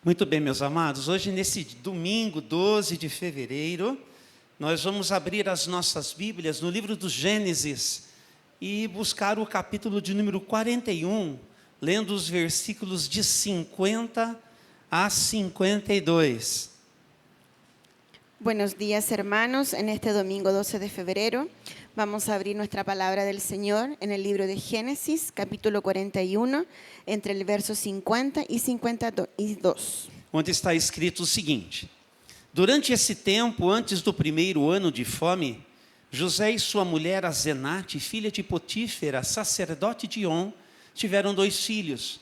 Muito bem, meus amados, hoje nesse domingo 12 de fevereiro, nós vamos abrir as nossas Bíblias no livro do Gênesis e buscar o capítulo de número 41, lendo os versículos de 50 a 52. Buenos días, hermanos. En este domingo 12 de febrero vamos a abrir nuestra palabra del Señor en el libro de Génesis, capítulo 41, entre el verso 50 y 52. Onde está escrito o seguinte: durante esse tempo, antes do primeiro ano de fome, José e sua mulher Azenate, filha de Potífera, sacerdote de On, tiveram 2 filhos.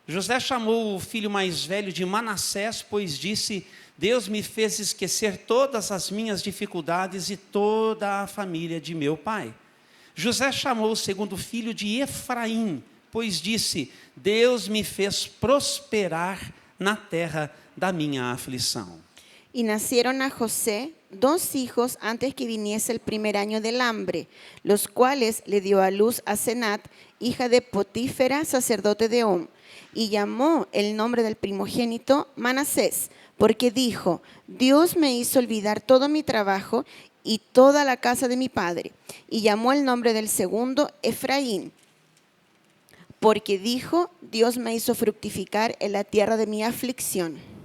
José chamou o filho mais velho de Manassés, pois disse: Deus me fez esquecer todas as minhas dificuldades e toda a família de meu pai. José chamou o segundo filho de Efraim, pois disse: Deus me fez prosperar na terra da minha aflição. Y nacieron a José 2 hijos antes que viniese el primer año del hambre, los cuales le dio a luz a Asenat, hija de Potífera, sacerdote de On, y llamó el nombre del primogénito Manasés, porque dijo: Dios me hizo olvidar todo mi trabajo y toda la casa de mi padre. Y llamó el nombre del segundo Efraín, porque dijo: Dios me hizo fructificar en la tierra de mi aflicción.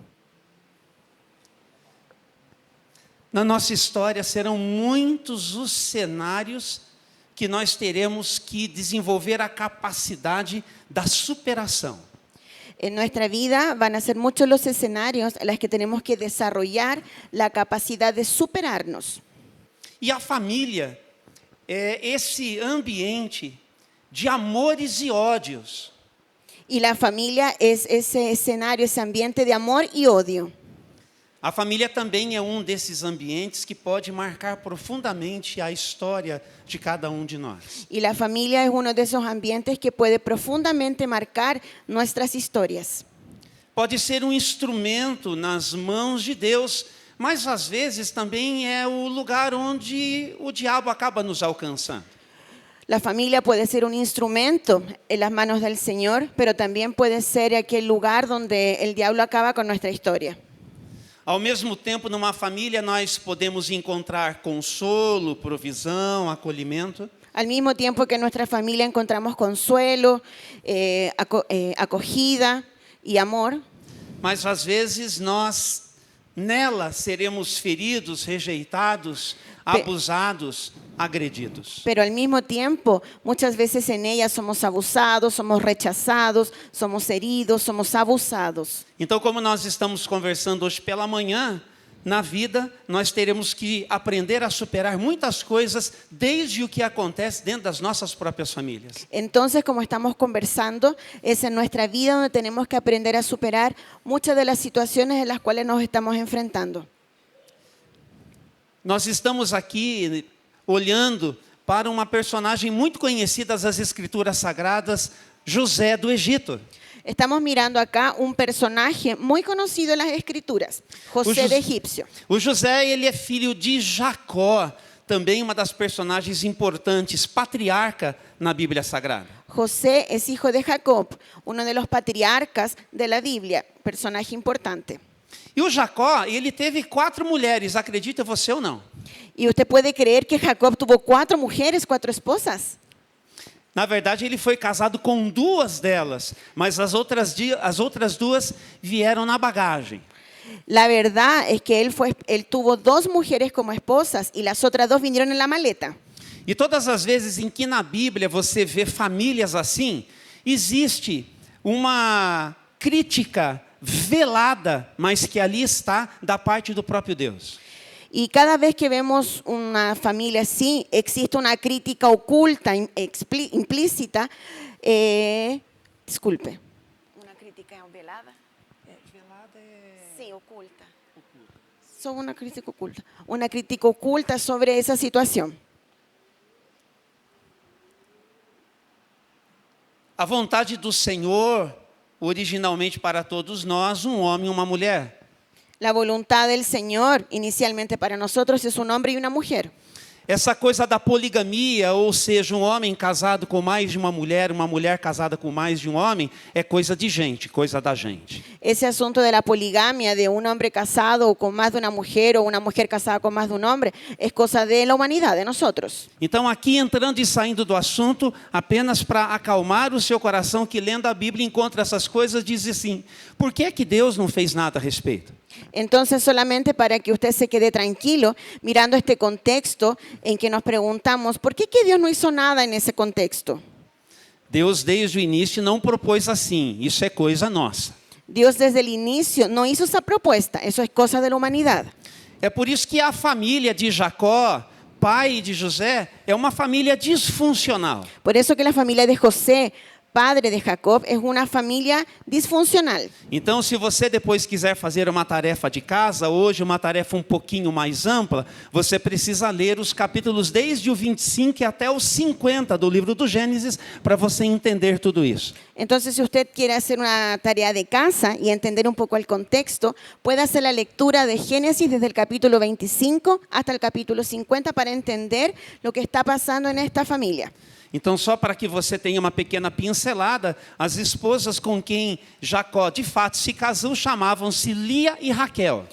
Na nossa história serão muitos os cenários que nós teremos que desenvolver a capacidade da superação. En nuestra vida van a ser muchos los escenarios en los que tenemos que desarrollar la capacidad de superarnos. E a família é esse ambiente de amores e ódios. Y la familia es ese escenario, ese ambiente de amor y odio. A família também é desses ambientes que pode marcar profundamente a história de cada de nós. Y la familia es uno de esos ambientes que puede profundamente marcar nuestras historias. Pode ser instrumento nas mãos de Deus, mas às vezes também é o lugar onde o diabo acaba nos alcançando. La familia puede ser un instrumento en las manos del Señor, pero también puede ser aquel lugar donde el diablo acaba con nuestra historia. Ao mesmo tempo, numa família, nós podemos encontrar consolo, provisão, acolhimento. Al mismo tiempo que en nuestra familia encontramos consuelo, acogida y amor. Mas às vezes nela seremos feridos, rejeitados, abusados, agredidos. Pero al mismo tiempo, muchas veces en ella somos abusados, somos rechazados, somos heridos, somos abusados. Então, como nós estamos conversando hoje pela manhã, na vida, nós teremos que aprender a superar muitas coisas, desde o que acontece dentro das nossas próprias famílias. Entonces, como estamos conversando, es en nuestra vida donde tenemos que aprender a superar muchas de las situaciones en las cuales nos estamos enfrentando. Nós estamos aqui olhando para uma personagem muito conhecida das Escrituras Sagradas, José do Egito. Estamos mirando acá un personaje muy conocido en las Escrituras, José de Egipcio. O José, ele é filho de Jacó, também uma das personagens importantes, patriarca na Bíblia Sagrada. José es hijo de Jacob, uno de los patriarcas de la Biblia, personaje importante. E o Jacó, ele teve 4 mulheres, acredita você ou não? ¿Y usted puede creer que Jacob tuvo 4 mujeres, 4 esposas? Na verdade, ele foi casado com 2 delas, mas as outras 2 vieram na bagagem. La verdad es que él tuvo 2 mujeres como esposas y las otras 2 vinieron en la maleta. E todas as vezes em que na Bíblia você vê famílias assim, existe uma crítica velada, mas que ali está da parte do próprio Deus. Y cada vez que vemos una familia así, existe una crítica oculta, implícita. Disculpe. ¿Una crítica velada? Velada é... Sí, oculta. Son una crítica oculta. Una crítica oculta sobre esa situación. A vontade do Senhor, originalmente para todos nós, homem e uma mulher. La voluntad del Señor, inicialmente para nosotros, es un hombre y una mujer. Essa coisa da poligamia, ou seja, um homem casado com mais de uma mulher casada com mais de um homem, é coisa de gente, coisa da gente. Ese asunto de la poligamia, de un hombre casado con más de una mujer o una mujer casada con más de un hombre, es cosa de la humanidad, de nosotros. Então, aqui entrando e saindo do assunto, apenas para acalmar o seu coração, que lendo a Bíblia encontra essas coisas, diz assim: por que é que Deus não fez nada a respeito? Entonces, solamente para que usted se quede tranquilo, mirando este contexto en que nos preguntamos, ¿por qué que Dios no hizo nada en ese contexto? Deus, desde o início, não propôs assim, isso é coisa nossa. Dios desde el inicio no hizo esa propuesta, eso es cosa de la humanidad. É por isso que a família de Jacó, pai de José, é uma família disfuncional. Por eso que la familia de José, padre de Jacob, es una familia disfuncional. Então, se você depois quiser fazer uma tarefa de casa, hoje uma tarefa um pouquinho mais ampla, você precisa ler os capítulos desde o 25 até o 50 do livro do Gênesis, para você entender tudo isso. Entonces, si usted quiere hacer una tarea de casa y entender un poco el contexto, puede hacer la lectura de Génesis desde el capítulo 25 hasta el capítulo 50 para entender lo que está pasando en esta familia. Então, só para que você tenha uma pequena pincelada, as esposas com quem Jacó de fato se casou chamavam-se Lia e Raquel.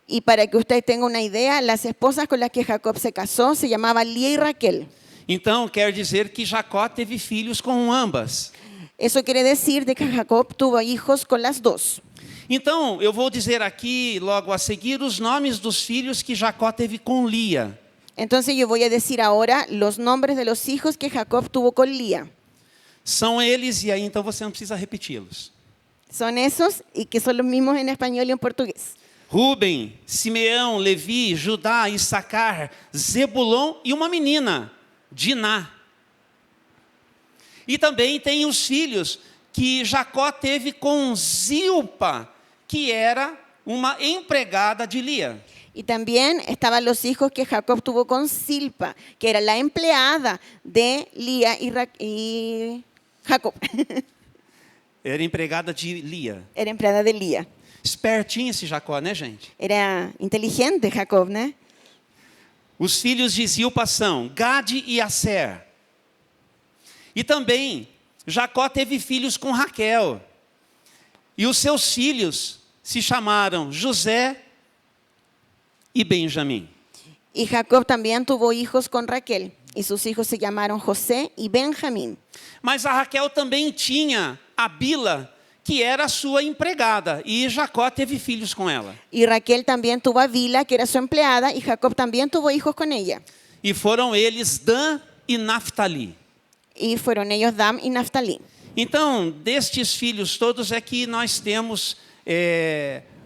Y para que usted tenga una idea, las esposas con las que Jacob se casó se llamaban Lía y Raquel. Então, quer dizer que Jacó teve filhos com ambas. Eso quiere decir de que Jacob tuvo hijos con las dos. Então, eu vou dizer aqui, logo a seguir, os nomes dos filhos que Jacó teve com Lia. Entonces yo voy a decir ahora los nombres de los hijos que Jacob tuvo con Lía. São eles, e aí então você não precisa repeti-los. Son esos y que son los mismos en español y en portugués. Rubem, Simeão, Levi, Judá, Issacar, Zebulon e uma menina, Diná. E também tem os filhos que Jacó teve com Zilpa, que era uma empregada de Lia. Y también estaban los hijos que Jacob tuvo con Silpa, que era la empleada de Lía y Jacob. Era empregada de Lia. Era empleada de Lía. Espertinho esse Jacó, né, gente? Era inteligente Jacob, ¿no? Os filhos de Zilpa são Gade e Asser. E também Jacó teve filhos com Raquel. E os seus filhos se chamaram José y Benjamín. Y Jacob también tuvo hijos con Raquel, y sus hijos se llamaron José y Benjamín. Mas a Raquel também tinha a Bila, que era a sua empregada, e Jacó teve filhos com ela. Y Raquel también tuvo a Bila, que era su empleada, y Jacob también tuvo hijos con ella. E foram eles Dan e Naftali. Y fueron ellos Dam y Naftali. Então, destes filhos todos é que nós temos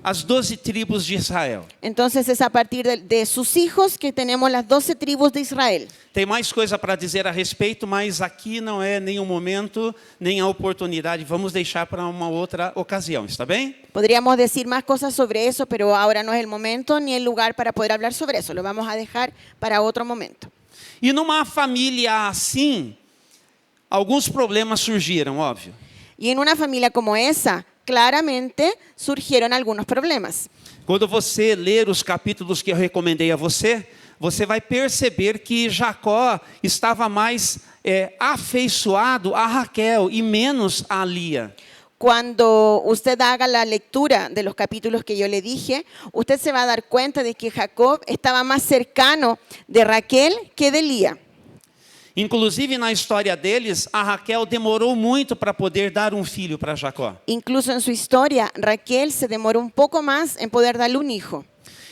as 12 tribos de Israel. Entonces es a partir de sus hijos que tenemos las 12 tribus de Israel. Tem mais coisa para dizer a respeito, mas aqui não é nem o momento, nem a oportunidade. Vamos deixar para uma outra ocasião, está bem? Podríamos decir más cosas sobre eso, pero ahora no es el momento ni el lugar para poder hablar sobre eso. Lo vamos a dejar para otro momento. E numa família assim, alguns problemas surgiram, óbvio. Y en una familia como esa, claramente surgieron algunos problemas. Quando você ler os capítulos que eu recomendei a você, você vai perceber que Jacó estava mais afeiçoado a Raquel e menos a Lia. Cuando usted haga la lectura de los capítulos que yo le dije, usted se va a dar cuenta de que Jacob estaba más cercano de Raquel que de Lía. Inclusive, na história deles, a Raquel demorou muito para poder dar um filho para Jacó. Incluso en su historia, Raquel se demoró un poco más en poder darle un hijo.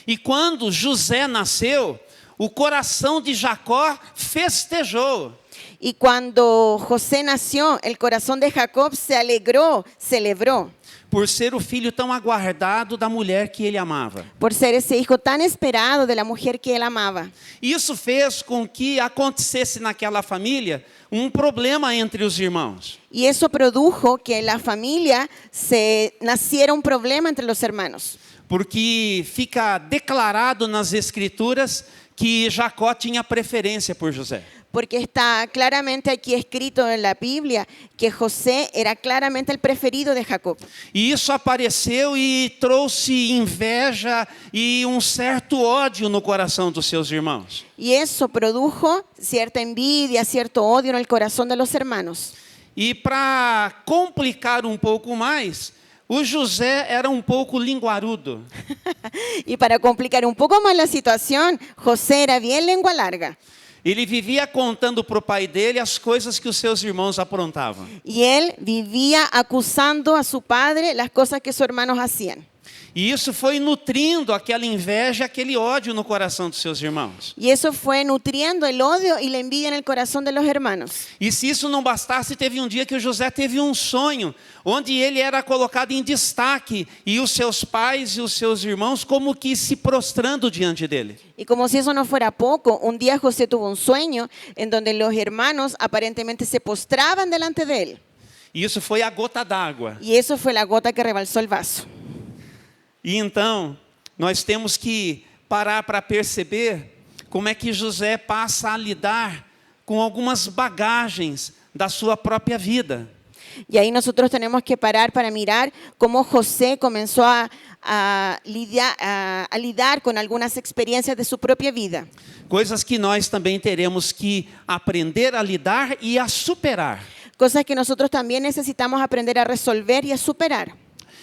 E quando José nasceu, o coração de Jacó festejou. Y cuando José nació, el corazón de Jacob se alegró, celebró. Por ser o filho tão aguardado da mulher que ele amava. Por ser ese hijo tan esperado de la mujer que él amaba. Isso fez com que acontecesse naquela família um problema entre os irmãos. Y eso produjo que en la familia se naciera un problema entre los hermanos. Porque fica declarado nas escrituras que Jacó tinha preferência por José. Porque está claramente aquí escrito en la Biblia que José era claramente el preferido de Jacob. E isso apareceu e trouxe inveja e certo ódio no coração dos seus irmãos. Y eso produjo cierta envidia, cierto odio en el corazón de los hermanos. E para complicar pouco mais, o José era pouco linguarudo. Y para complicar un poco más la situación, José era bien lengua larga. Ele vivia contando para o pai dele as coisas que os seus irmãos aprontavam. Y él vivía acusando a su padre las cosas que sus hermanos hacían. E isso foi nutrindo aquela inveja, aquele ódio no coração dos seus irmãos. Y eso fue nutriendo el odio y la envidia en el corazón de los hermanos. E se isso não bastasse, teve dia que o José teve sonho, onde ele era colocado em destaque, e os seus pais e os seus irmãos como que se prostrando diante dele. Y como si eso no fuera poco, un día José tuvo un sueño en donde los hermanos aparentemente se postraban delante de él. E isso foi a gota d'água. Y eso fue la gota que rebalsó el vaso. E então, nós temos que parar para perceber como é que José passa a lidar com algumas bagagens da sua própria vida. Y ahí nosotros tenemos que parar para mirar cómo José comenzó a lidar con algunas experiencias de su propia vida. Coisas que nós também teremos que aprender a lidar e a superar. Cosas que nosotros también necesitamos aprender a resolver y a superar.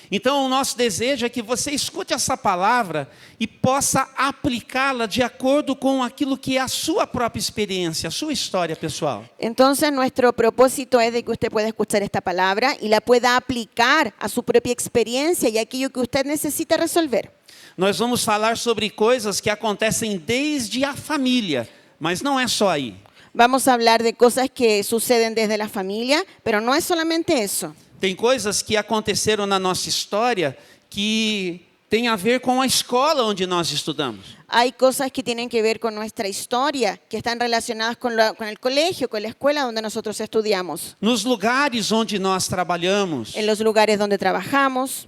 Então, o nosso desejo é que você escute essa palavra e possa aplicá-la de acordo com aquilo que é a sua própria experiência, a sua história pessoal. Entonces, nuestro propósito es de que usted pueda escuchar esta palabra y la pueda aplicar a su propia experiencia y aquello que usted necesita resolver. Nós vamos falar sobre coisas que acontecem desde a família, mas não é só aí. Vamos a hablar de cosas que suceden desde la familia, pero no es solamente eso. Tem coisas que aconteceram na nossa história que tem a ver com a escola onde nós estudamos. Hay cosas que tienen que ver con nuestra historia, que están relacionadas con el colegio, con la escuela donde nosotros estudiamos. Nos lugares onde nós trabalhamos. En los lugares donde trabajamos.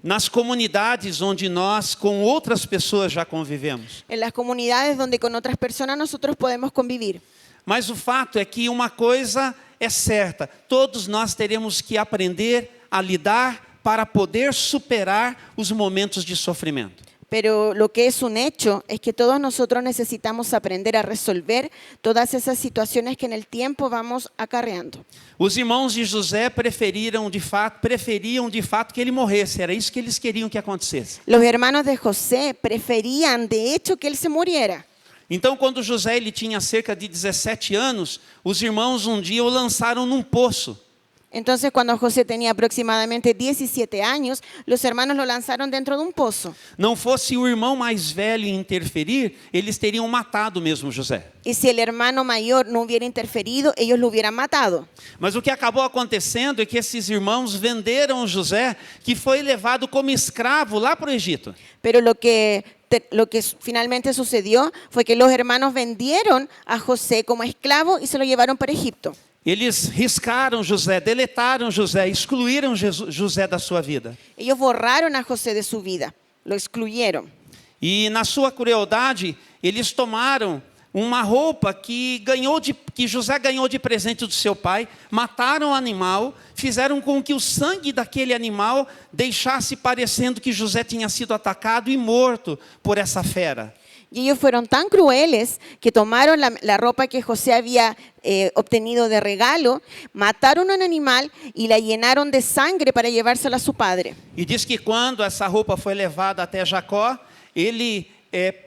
Nas comunidades onde nós com outras pessoas já convivemos. En las comunidades donde con otras personas nosotros podemos convivir. Mas o fato é que uma coisa é certa, todos nós teremos que aprender a lidar para poder superar os momentos de sofrimento. Pero lo que es un hecho es que todos nosotros necesitamos aprender a resolver todas esas situaciones que en el tiempo vamos acarreando. Os irmãos de José preferiam de fato que ele morresse, era isso que eles queriam que acontecesse. Los hermanos de José preferían de hecho que él se muriera. Então, quando José ele tinha cerca de 17 anos, os irmãos dia o lançaram num poço. Entonces, cuando José tenía aproximadamente 17 años, los hermanos lo lanzaron dentro de un pozo. Não fosse o irmão mais velho interferir, eles teriam matado mesmo José. Y si el hermano mayor no hubiera interferido, ellos lo hubieran matado. Mas o que acabou acontecendo é que esses irmãos venderam José, que foi levado como escravo lá para o Egito. Pero lo que finalmente sucedió fue que los hermanos vendieron a José como esclavo y se lo llevaron para Egipto. Eles riscaram José, deletaram José, excluíram José da sua vida. Ellos borraron a José de su vida, lo excluyeron. E na sua crueldade, eles tomaram uma roupa que José ganhou de presente do seu pai, mataram o animal, fizeram com que o sangue daquele animal deixasse parecendo que José tinha sido atacado e morto por essa fera. Y ellos fueron tan crueles que tomaron la ropa que José había obtenido de regalo, mataron a un animal y la llenaron de sangre para llevársela a su padre. E diz que quando essa roupa foi levada até Jacó, ele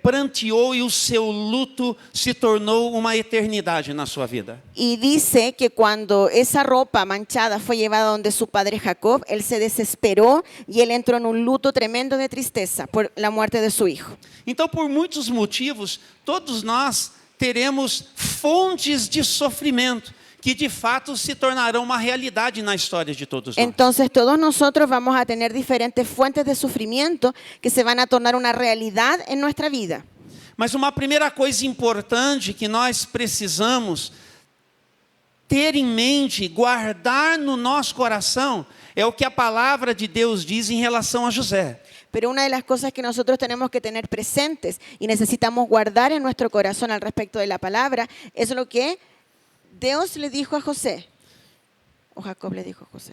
pranteou e o seu luto se tornou uma eternidade na sua vida. Y dice que cuando esa ropa manchada fue llevada donde su padre Jacob, él se desesperó y él entró en un luto tremendo de tristeza por la muerte de su hijo. Então, por muitos motivos, todos nós teremos fontes de sofrimento que de fato se tornarão uma realidade na história de todos nós. Entonces todos nosotros vamos a tener diferentes fuentes de sufrimiento que se van a tornar una realidad en nuestra vida. Mas uma primeira coisa importante que nós precisamos ter em mente, guardar no nosso coração, é o que a palavra de Deus diz em relação a José. Pero una de las cosas que nosotros tenemos que tener presentes y necesitamos guardar en nuestro corazón al respecto de la palabra es lo que Dios le dijo a José. O Jacob le dijo a José.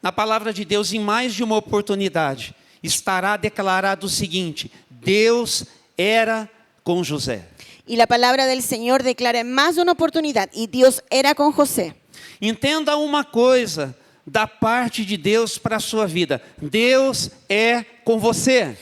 Na palavra de Deus, em mais de uma oportunidade, estará declarado o seguinte: Deus era com José. Y la palabra del Señor declara en más de una oportunidad, y Dios era con José. Entenda uma coisa da parte de Deus para a sua vida: Deus é com você.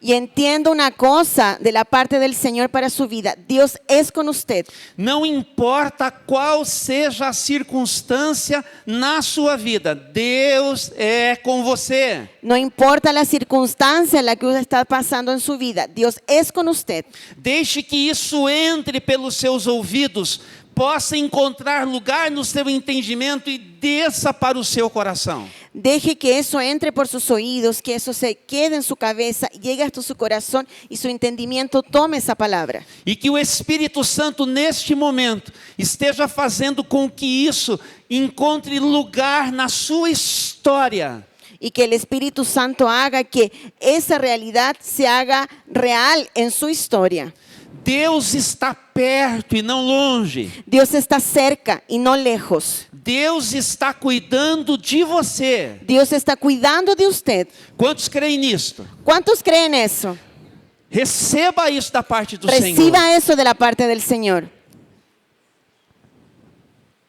Y entiendo una cosa de la parte del Señor para su vida: Dios es con usted. Não importa qual seja a circunstância na sua vida, Deus é com você. No importa la circunstancia en la que usted está pasando en su vida, Dios es con usted. Deixe que isso entre pelos seus ouvidos, possa encontrar lugar no seu entendimento e desça para o seu coração. Deje que eso entre por sus oídos, que eso se quede en su cabeza, llegue hasta su corazón y su entendimiento tome esa palabra. E que o Espírito Santo, neste momento, esteja fazendo com que isso encontre lugar na sua história. Y que el Espíritu Santo haga que esa realidad se haga real en su historia. Deus está perto e não longe. Dios está cerca y no lejos. Deus está cuidando de você. Dios está cuidando de usted. Quantos creem nisto? ¿Cuántos creen eso? Receba isso da parte do Senhor. Reciba eso de la parte del Señor.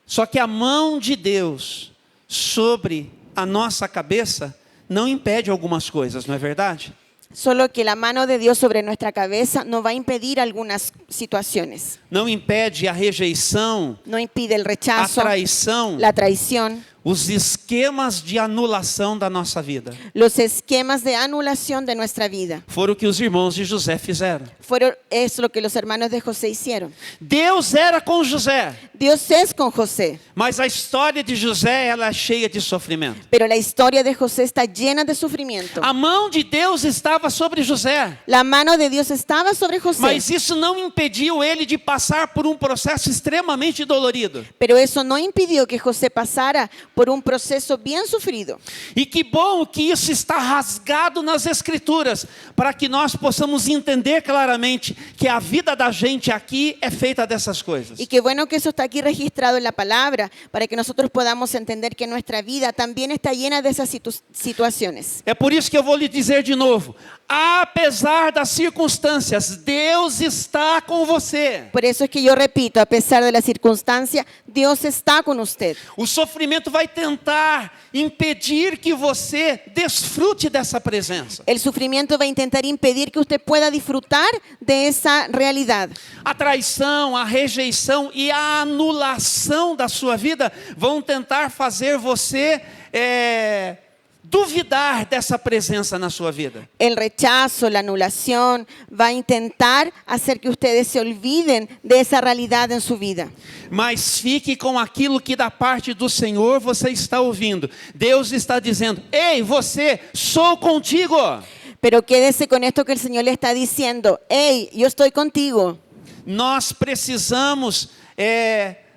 Só que a mão de Deus sobre a nossa cabeça não impede algumas coisas, não é verdade? Solo que la mano de Dios sobre nuestra cabeza no va a impedir algunas situaciones. Não impede a rejeição, No impide el a rechazo, traição, la traición, os esquemas de anulação da nossa vida. los esquemas de anulación de nuestra vida. Foram o que os irmãos de José fizeram. Es lo que los hermanos de José hicieron. Deus era com José, Dios es con José, mas a história de José ela é cheia de sofrimento. pero la historia de José está llena de sufrimiento. A mão de Deus estava sobre José, La mano de Dios estaba sobre José, mas isso não impediu ele de passar por um processo extremamente dolorido. pero eso no impidió que José pasara por un proceso bien sufrido. E que bom que isso está rasgado nas Escrituras, para que nós possamos entender claramente que a vida da gente aqui é feita dessas coisas. Y qué bueno que eso está aquí registrado en la palabra, para que nosotros podamos entender que nuestra vida también está llena de esas situaciones. É por isso que eu vou lhe dizer de novo: apesar das circunstâncias, Deus está com você. Por eso es que yo repito, a pesar de la circunstancia, Dios está con usted. O sofrimento vai tentar impedir que você desfrute dessa presença. El sufrimiento va a intentar impedir que usted pueda disfrutar de esa realidad. A traição, a rejeição e a anulação da sua vida vão tentar fazer você duvidar dessa presença na sua vida. El rechazo, la anulación va a intentar hacer que ustedes se olviden de esa realidad en su vida. Mas fique com aquilo que da parte do Senhor você está ouvindo. Deus está dizendo: ei, você, sou contigo. Pero quédese con esto que el Señor le está diciendo: hey, yo estoy contigo. Nós precisamos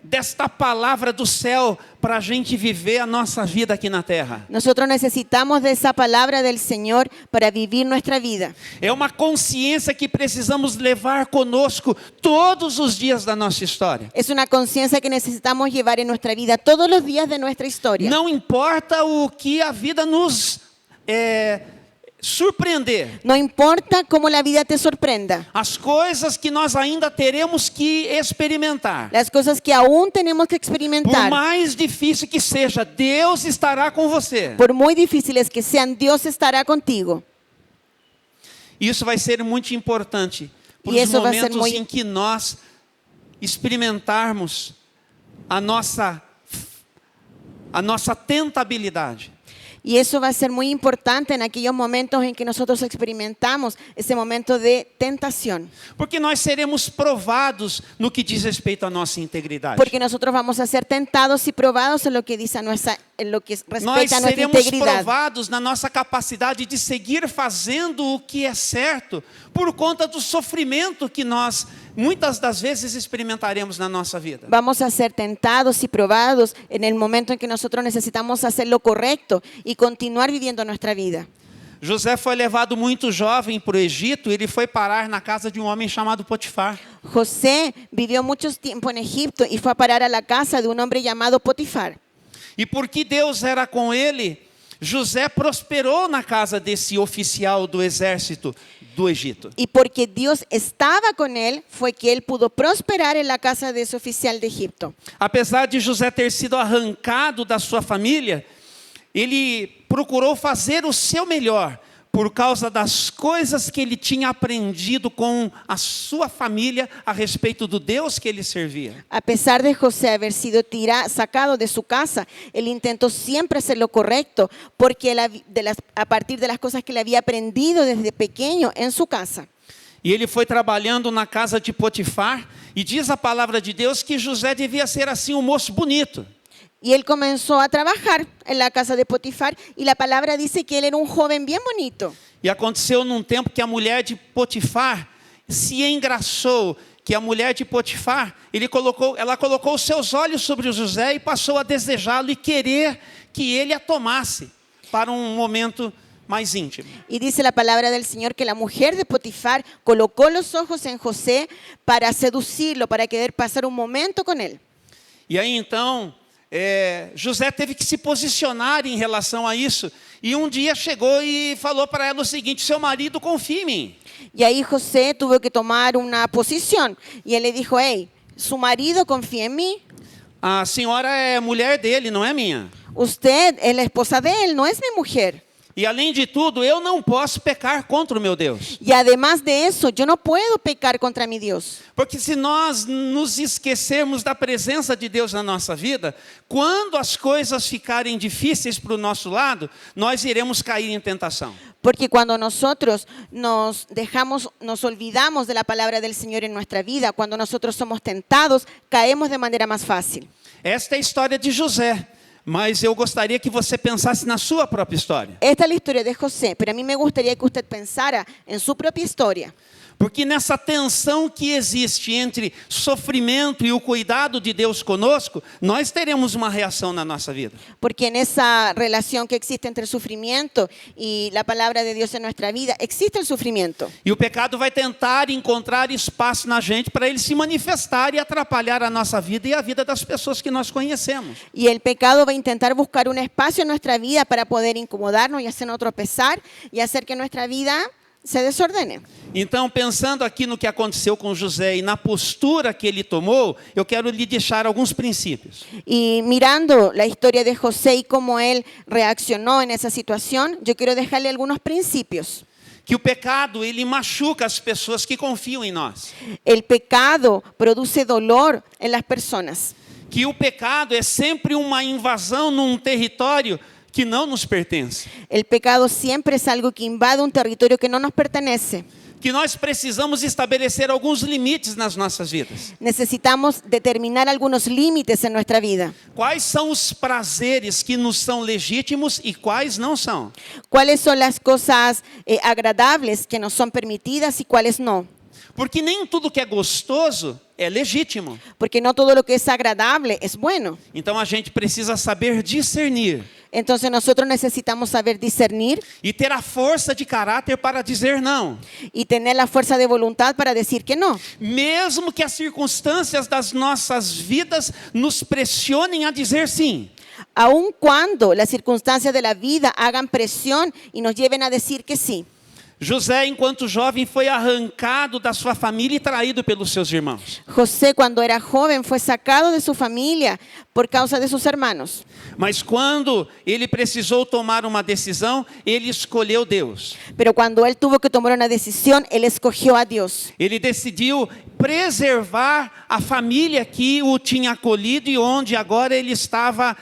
desta palavra do céu para a gente viver a nossa vida aqui na terra. Nosotros necesitamos de esa palabra del Señor para vivir nuestra vida. É uma consciência que precisamos levar conosco todos os dias da nossa história. Es una conciencia que necesitamos llevar en nuestra vida todos los días de nuestra historia. Não importa o que a vida nos surpreender. No importa cómo la vida te sorprenda. As coisas que nós ainda teremos que experimentar. Las cosas que aún tenemos que Por experimentar. mais difícil que seja, Deus estará com você. Por muy difíciles que sean, Dios estará contigo. Isso vai ser muito importante para E os isso vai ser momentos muito- em que nós experimentarmos a nossa tentabilidade. Y eso va a ser muy importante en aquellos momentos en que nosotros experimentamos ese momento de tentación. Porque nós seremos provados no que diz respeito à nossa integridade. Porque nosotros vamos a ser tentados y probados en lo que dice a nuestra en lo que Nós respecta a nuestra seremos integridad. provados na nossa capacidade de seguir fazendo o que é certo, por conta do sofrimento que nós, muitas das vezes, experimentaremos na nossa vida. Vamos a ser tentados y probados en el momento en que nosotros necesitamos hacer lo correcto y continuar viviendo nuestra vida. José foi levado muito jovem para o Egito, e ele foi parar na casa de um homem chamado Potifar. José vivió mucho tiempo en Egipto y fue a parar a la casa de un hombre llamado Potifar. E porque Deus era com ele, José prosperou na casa desse oficial do exército do Egito. Y porque Dios estaba con él, fue que él pudo prosperar en la casa de ese oficial de Egipto. Apesar de José ter sido arrancado da sua família, ele procurou fazer o seu melhor por causa das coisas que ele tinha aprendido com a sua família a respeito do Deus que ele servia. A pesar de José haber sido sacado de su casa, él intentó siempre hacer lo correcto porque a partir de las cosas que él había aprendido desde pequeño en su casa. E ele foi trabalhando na casa de Potifar, e diz a palavra de Deus que José devia ser assim um moço bonito. Y él comenzó a trabajar en la casa de Potifar y la palabra dice que él era un joven bien bonito. E aconteceu num tempo que a mulher de Potifar se engraçou, que a mulher de Potifar, ela colocou os seus olhos sobre o José e passou a desejá-lo e querer que ele a tomasse para um momento mais íntimo. Y dice la palabra del Señor que la mujer de Potifar colocó los ojos en José para seducirlo, para querer pasar un momento con él. E aí então, José teve que se posicionar em relação a isso. E um dia chegou e falou para ela o seguinte: seu marido confia em mim. Y ahí José tuvo que tomar una posición. Y él le dijo, hey, ¿su marido confía en mí? A senhora é mulher dele, não é minha. Usted es la esposa de él, no es mi mujer. E além de tudo, eu não posso pecar contra o meu Deus. Y además de eso, yo no puedo pecar contra mi Dios. Porque se nós nos esquecermos da presença de Deus na nossa vida, quando as coisas ficarem difíceis para o nosso lado, nós iremos cair em tentação. Porque cuando nosotros nos olvidamos de la palabra del Señor en nuestra vida, cuando nosotros somos tentados, caemos de manera más fácil. Esta é a história de José, mas eu gostaria que você pensasse na sua própria história. Esta es la historia de José, pero a mí me gustaría que usted pensara en su propia historia. Porque nessa tensão que existe entre sofrimento e o cuidado de Deus conosco, nós teremos uma reação na nossa vida. Porque en esa relación que existe entre el sufrimiento y la palabra de Dios en nuestra vida, existe el sufrimiento. E o pecado vai tentar encontrar espaço na gente para ele se manifestar e atrapalhar a nossa vida e a vida das pessoas que nós conhecemos. Y el pecado va a intentar buscar un espacio en nuestra vida para poder incomodarnos y hacernos tropezar y hacer que nuestra vida se desordene. Então, pensando aqui no que aconteceu com José e na postura que ele tomou, eu quero lhe deixar alguns princípios. Y mirando la historia de José y cómo él reaccionó en esa situación, yo quiero dejarle algunos principios. Que o pecado, ele machuca as pessoas que confiam em nós. El pecado produce dolor en las personas. Que o pecado é sempre uma invasão num território que não nos pertence. El pecado siempre es algo que invade un territorio que no nos pertenece. Que nós precisamos estabelecer alguns limites nas nossas vidas. Necesitamos determinar algunos límites en nuestra vida. Quais são os prazeres que nos são legítimos e quais não são? ¿Cuáles son las cosas agradables que nos son permitidas y cuáles no? Porque nem tudo que é gostoso é legítimo. Porque no todo lo que es agradable es bueno. Então a gente precisa saber discernir. Entonces nosotros necesitamos saber discernir E ter a força de caráter para dizer não. y tener la fuerza de voluntad para decir que no. Mesmo que as circunstâncias das nossas vidas nos pressionem a dizer sim. Aun cuando las circunstancias de la vida hagan presión y nos lleven a decir que sí. José, enquanto jovem, foi arrancado da sua família e traído pelos seus irmãos. José, cuando era joven, fue sacado de su familia por causa de sus hermanos. Mas quando ele precisou tomar uma decisão, ele escolheu Deus. Pero cuando él tuvo que tomar una decisión, él escogió a Dios. Ele decidiu preservar a família que o tinha acolhido e onde agora ele estava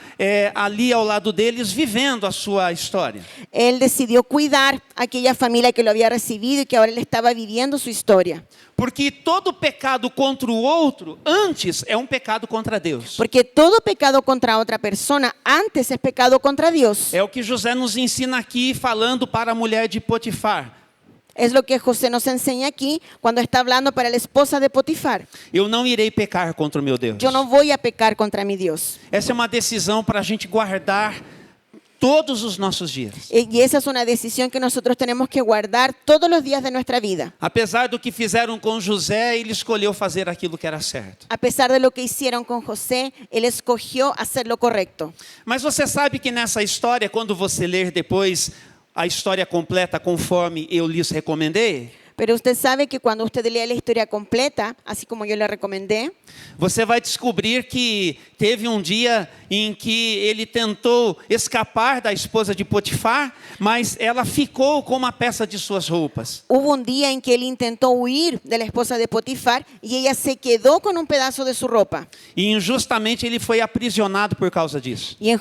ali ao lado deles, vivendo a sua história. Él decidió cuidar aquella familia que lo había recibido y que ahora él estaba viviendo su historia. Porque todo pecado contra o outro, antes, é um pecado contra Deus. Porque todo pecado contra otra persona antes es pecado contra Dios. É o que José nos ensina aqui, falando para a mulher de Potifar. Es lo que José nos enseña aquí cuando está hablando para la esposa de Potifar. Eu não irei pecar contra o meu Deus. Yo no voy a pecar contra mi Dios. Essa é uma decisão para a gente guardar todos os nossos dias. Y esa es una decisión que nosotros tenemos que guardar todos los días de nuestra vida. Apesar do que fizeram com José, ele escolheu fazer aquilo que era certo. A pesar de lo que hicieron con José, él escogió hacer lo correcto. Mas você sabe que nessa história, quando você ler depois a história completa conforme eu lhes recomendei, Pero usted sabe que cuando usted lea la historia completa, así como yo le recomendé, você vai descobrir que teve um dia em que ele tentou escapar da esposa de Potifar, mas ela ficou com uma peça de suas roupas. hubo un día en que él intentó huir de la esposa de Potifar y ella se quedó con un pedazo de su ropa. E injustamente ele foi aprisionado por causa disso. Y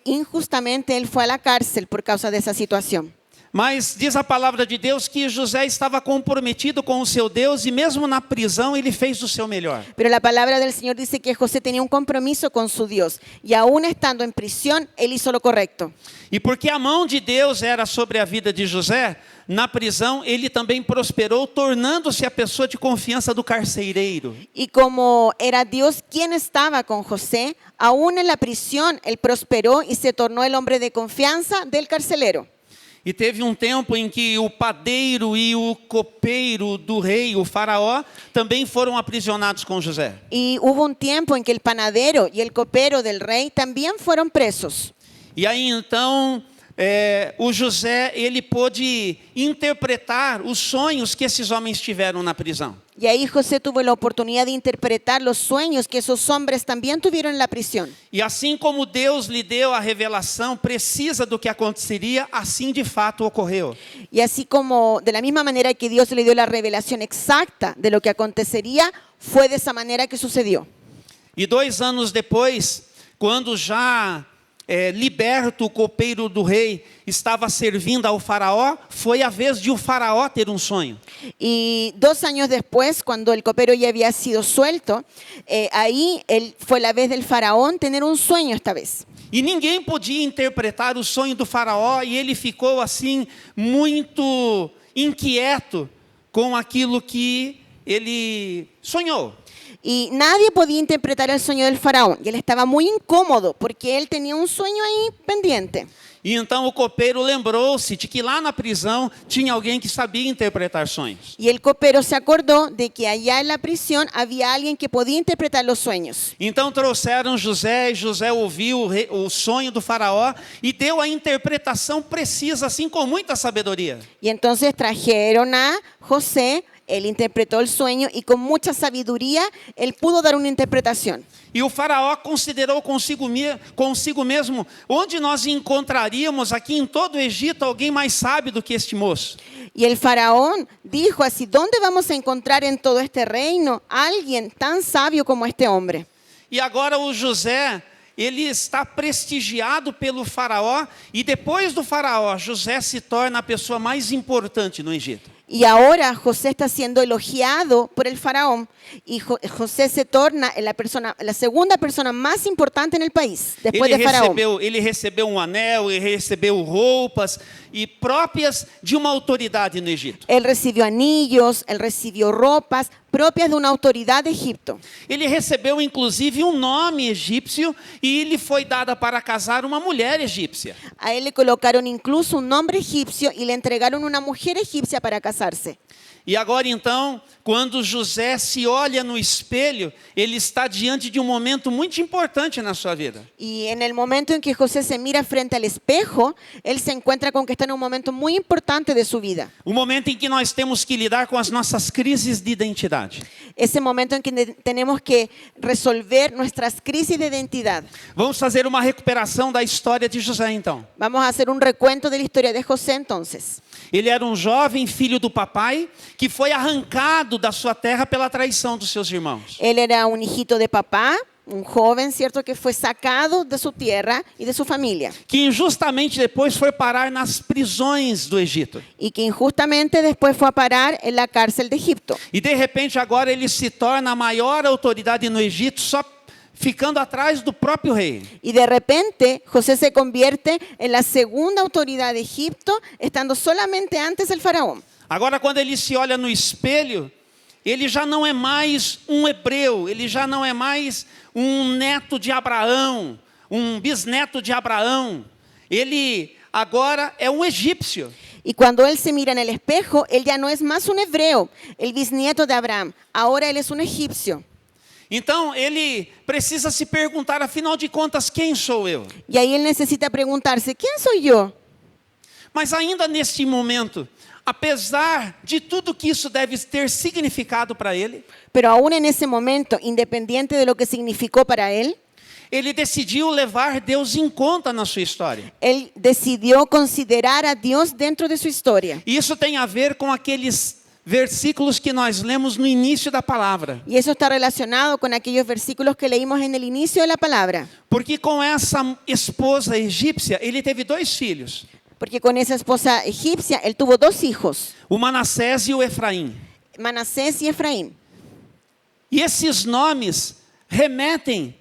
injustamente él fue a la cárcel por causa de esa situación. Mas diz a palavra de Deus que José estava comprometido com o seu Deus e mesmo na prisão ele fez o seu melhor. Pero la palabra del Señor dice que José tenía un compromiso con su Dios y aún estando en prisión, él hizo lo correcto. E porque a mão de Deus era sobre a vida de José, na prisão ele também prosperou, tornando-se a pessoa de confiança do carcereiro. Y como era Dios quien estaba con José, aún en la prisión, él prosperó y se tornó el hombre de confianza del carcelero. E teve um tempo em que o padeiro e o copeiro do rei, o faraó, também foram aprisionados com José. Y hubo un tiempo en que el panadero y el copero del rey también fueron presos. E aí então o José ele pôde interpretar os sonhos que esses homens tiveram na prisão. Y ahí José tuvo la oportunidad de interpretar los sueños que esos hombres también tuvieron en la prisión. E assim como Deus lhe deu a revelação precisa do que aconteceria, assim de fato ocorreu. Y así como de la misma manera que Dios le dio la revelación exacta de lo que acontecería, fue de esa manera que sucedió. E 2 anos depois, quando já liberto o copeiro do rei estava servindo ao faraó, foi a vez de o faraó ter um sonho. Y 2 años después, cuando el copero ya había sido suelto, ahí fue la vez del faraón tener un sueño esta vez. E ninguém podia interpretar o sonho do faraó e ele ficou assim muito inquieto com aquilo que ele sonhou. Y nadie podía interpretar el sueño del faraón. Y él estaba muy incómodo porque él tenía un sueño ahí pendiente. E então o copeiro lembrou-se de que lá na prisão tinha alguém que sabia interpretar sonhos. Y el copero se acordó de que allá en la prisión había alguien que podía interpretar los sueños. Então trouxeram José e José ouviu o sonho do faraó e deu a interpretação precisa, assim com muita sabedoria. Y entonces trajeron a José, él interpretó el sueño y con mucha sabiduría él pudo dar una interpretación. E o faraó considerou consigo mesmo, onde nós encontraríamos aqui em todo o Egito alguém mais sábio do que este moço? Y el faraón dijo así, ¿dónde vamos a encontrar en todo este reino alguien tan sabio como este hombre? E agora o José, ele está prestigiado pelo faraó e depois do faraó, José se torna a pessoa mais importante no Egito. Y ahora José está siendo elogiado por el faraón y José se torna la segunda persona más importante en el país, después de faraón. Ele recebeu um anel, ele recebeu roupas e próprias de uma autoridade no Egito. Él recibió anillos, él recibió ropas propias de una autoridad de Egipto. Ele recebeu inclusive um nome egípcio e lhe foi dada para casar uma mulher egípcia. A él le colocaron incluso un nombre egipcio y le entregaron una mujer egipcia para casarse. E agora então, quando José se olha no espelho, ele está diante de um momento muito importante na sua vida. Y en el momento en que José se mira frente al espejo, él se encuentra con que está en un momento muy importante de su vida. O momento em que nós temos que lidar com as nossas crises de identidade. Ese momento en que tenemos que resolver nuestras crisis de identidad. Vamos fazer uma recuperação da história de José então. Vamos a hacer un recuento de la historia de José entonces. Ele era um jovem filho do papai que foi arrancado da sua terra pela traição dos seus irmãos. Él era un hijito de papá, un joven, ¿cierto?, que fue sacado de su tierra y de su familia. que injustamente depois foi parar nas prisões do Egito. Y que injustamente después fue a parar en la cárcel de Egipto. E de repente agora ele se torna a maior autoridade no Egito, só ficando atrás do próprio rei. Y de repente José se convierte en la segunda autoridad de Egipto, estando solamente antes del faraón. Agora, quando ele se olha no espelho, ele já não é mais um hebreu, ele já não é mais um neto de Abraão, um bisneto de Abraão. Ele agora é um egípcio. Y cuando él se mira en el espejo, él ya no es más un hebreo, el bisnieto de Abraham. Ahora él es un egipcio. Então, ele precisa se perguntar, afinal de contas, quem sou eu? Y ahí él necesita preguntarse, ¿quién soy yo? Mas ainda neste momento, apesar de tudo que isso deve ter significado para ele, Pero aún en ese momento, independiente de lo que significó para él, ele decidiu levar Deus em conta na sua história. él decidió considerar a Dios dentro de su historia. E isso tem a ver com aqueles versículos que nós lemos no início da palavra. Y eso está relacionado con aquellos versículos que leímos en el inicio de la palabra. Porque com essa esposa egípcia, ele teve 2 filhos, Porque con esa esposa egipcia, él tuvo 2 hijos, o Manassés e o Efraim. Manasés y Efraín. E esses nomes remetem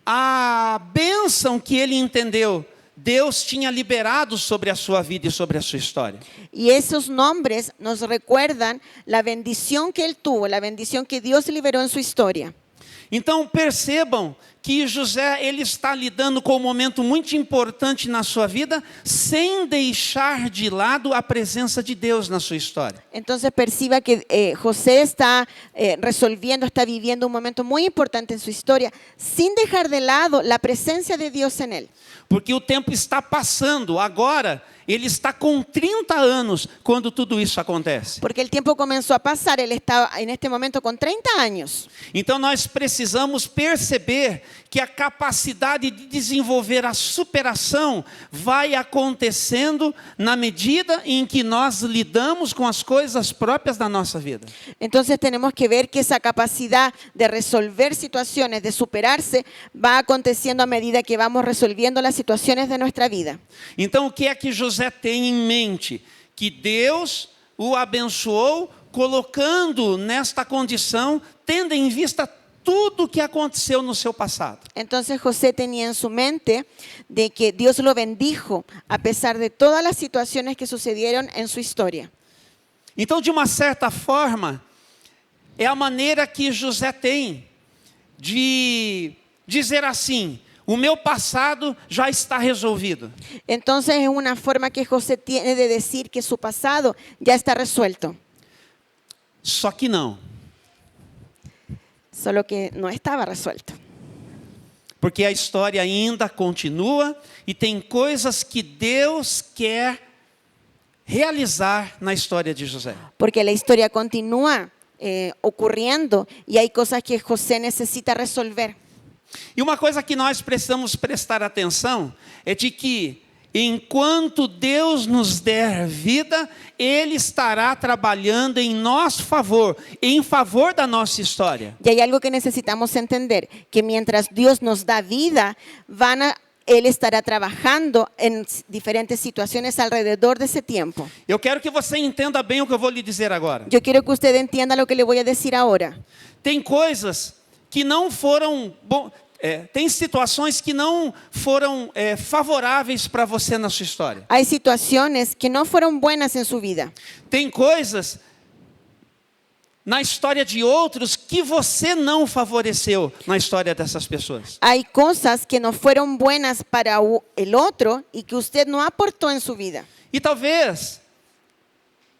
à bênção que ele entendeu Deus tinha liberado sobre a sua vida e sobre a sua história. Y esos nombres nos recuerdan la bendición que él tuvo, la bendición que Dios liberó en su historia. Então percebam que José ele está lidando com um momento muito importante na sua vida, sem deixar de lado a presença de Deus na sua história. Entonces perciba que José está resolviendo, está viviendo un momento muy importante en su historia, sin dejar de lado la presencia de Dios en él. Porque o tempo está passando. Agora, ele está com 30 anos quando tudo isso acontece. Porque el tiempo comenzó a pasar, él estaba en este momento con 30 años. Então nós precisamos perceber que a capacidade de desenvolver a superação vai acontecendo na medida em que nós lidamos com as coisas próprias da nossa vida. Entonces tenemos que ver que esa capacidad de resolver situaciones, de superarse, va aconteciendo a medida que vamos resolviendo las situaciones de nuestra vida. Então o que é que José tem em mente? Que Deus o abençoou colocando nesta condição, tendo em vista tudo o que aconteceu no seu passado. Entonces José tenía en su mente de que Dios lo bendijo a pesar de todas las situaciones que sucedieron en su historia. Então, de uma certa forma, é a maneira que José tem de dizer assim: o meu passado já está resolvido. Entonces es una forma que José tiene de decir que su pasado ya está resuelto. Só que não. Solo que no estaba resuelto. Porque a história ainda continua e tem coisas que Deus quer realizar na história de José. Porque la historia continúa ocurriendo y hay cosas que José necesita resolver. E uma coisa que nós precisamos prestar atenção é de que, enquanto Deus nos der vida, Ele estará trabalhando em nosso favor, em favor da nossa história. Y hay algo que necesitamos entender, que mientras Dios nos da vida, Él estará trabajando en diferentes situaciones alrededor de ese tiempo. Eu quero que você entenda bem o que eu vou lhe dizer agora. Yo quiero que usted entienda lo que le voy a decir ahora. Tem coisas que não foram tem situações que não foram favoráveis para você na sua história. Hay situaciones que no fueron buenas en su vida. Tem coisas na história de outros que você não favoreceu na história dessas pessoas. Hay cosas que no fueron buenas para el otro y que usted no aportó en su vida. E talvez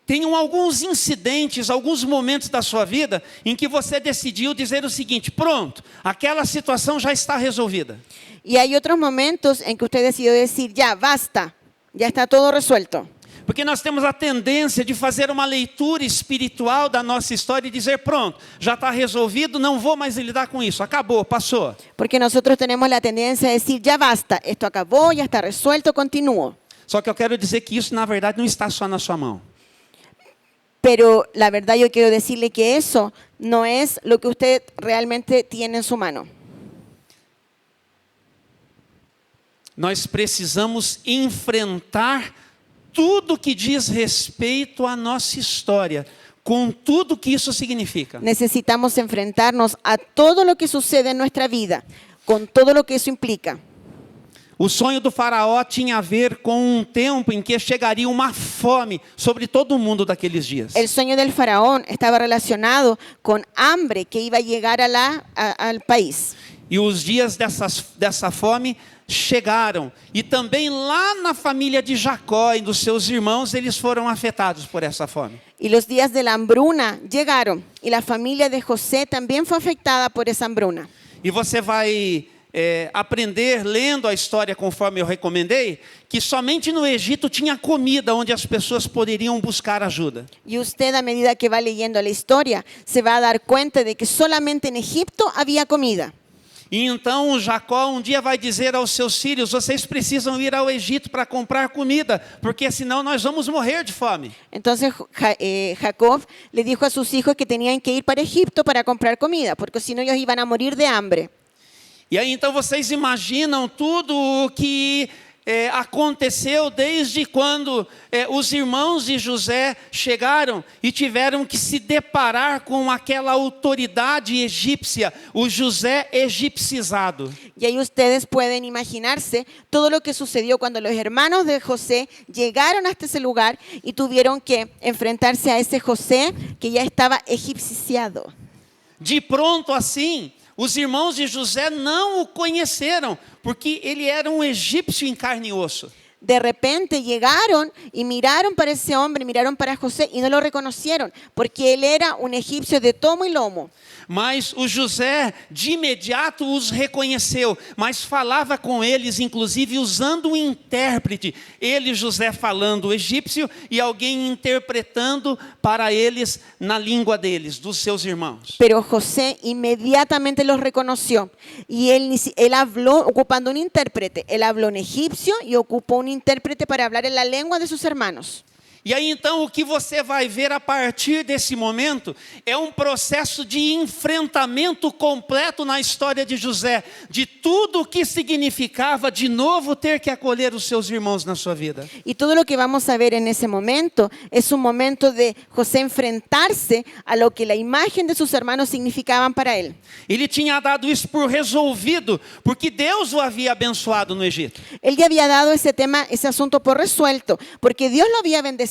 tenham alguns incidentes, alguns momentos da sua vida em que você decidiu dizer o seguinte: pronto, aquela situação já está resolvida. Y hay otros momentos en que usted decidió decir, ya, basta, ya está todo resuelto. Porque nós temos a tendência de fazer uma leitura espiritual da nossa história e dizer, pronto, já está resolvido, não vou mais lidar com isso, acabou, passou. Porque nosotros tenemos la tendencia a decir, ya basta, esto acabó, ya está resuelto, continúo. Só que eu quero dizer que isso, na verdade, não está só na sua mão. Pero la verdad yo quiero decirle que eso no es lo que usted realmente tiene en su mano. nós precisamos enfrentar tudo que diz respeito à nossa história, com tudo que isso significa. Necesitamos enfrentarnos a todo lo que sucede en nuestra vida, con todo lo que eso implica. O sonho do faraó tinha a ver com um tempo em que chegaria uma fome sobre todo o mundo daqueles dias. El sueño del faraón estaba relacionado con hambre que iba a llegar al país. E os dias dessa fome chegaram. E também lá na família de Jacó e dos seus irmãos, eles foram afetados por essa fome. Y los días de la hambruna llegaron. Y la familia de José también fue afectada por esa hambruna. E você vai aprender, lendo a história conforme eu recomendei, que somente no Egito tinha comida onde as pessoas poderiam buscar ajuda. Y usted, a medida que va leyendo la historia, se va a dar cuenta de que solamente en Egipto había comida. E então Jacó um dia vai dizer aos seus filhos: vocês precisam ir ao Egito para comprar comida, porque senão nós vamos morrer de fome. Entonces Jacob le dijo a sus hijos que tenían que ir para Egipto para comprar comida, porque si no ellos iban a morir de hambre. E aí então vocês imaginam tudo o que aconteceu desde quando os irmãos de José chegaram e tiveram que se deparar com aquela autoridade egípcia, o José egipcizado. Y ahí ustedes pueden imaginarse todo lo que sucedió cuando los hermanos de José llegaron hasta ese lugar y tuvieron que enfrentarse a ese José que ya estaba egipciado. De pronto assim, os irmãos de José não o conheceram, porque ele era um egípcio em carne e osso. De repente llegaron y miraron para ese hombre, miraron para José y no lo reconocieron, porque él era un egipcio de tomo y lomo. Mas o José de imediato os reconheceu, mas falava com eles, inclusive usando um intérprete. Ele, José, falando egípcio e alguém interpretando para eles na língua deles, dos seus irmãos. Pero José inmediatamente los reconoció y él habló ocupando un intérprete. Él habló en egipcio y ocupó un intérprete para hablar en la lengua de sus hermanos. E aí então o que você vai ver a partir desse momento é um processo de enfrentamento completo na história de José, de tudo o que significava de novo ter que acolher os seus irmãos na sua vida. Y todo lo que vamos a ver en ese momento es un momento de José enfrentarse a lo que la imagen de sus hermanos significaban para él. Ele tinha dado isso por resolvido, porque Deus o havia abençoado no Egito. Él ya había dado ese asunto por resuelto, porque Dios lo había bendecido.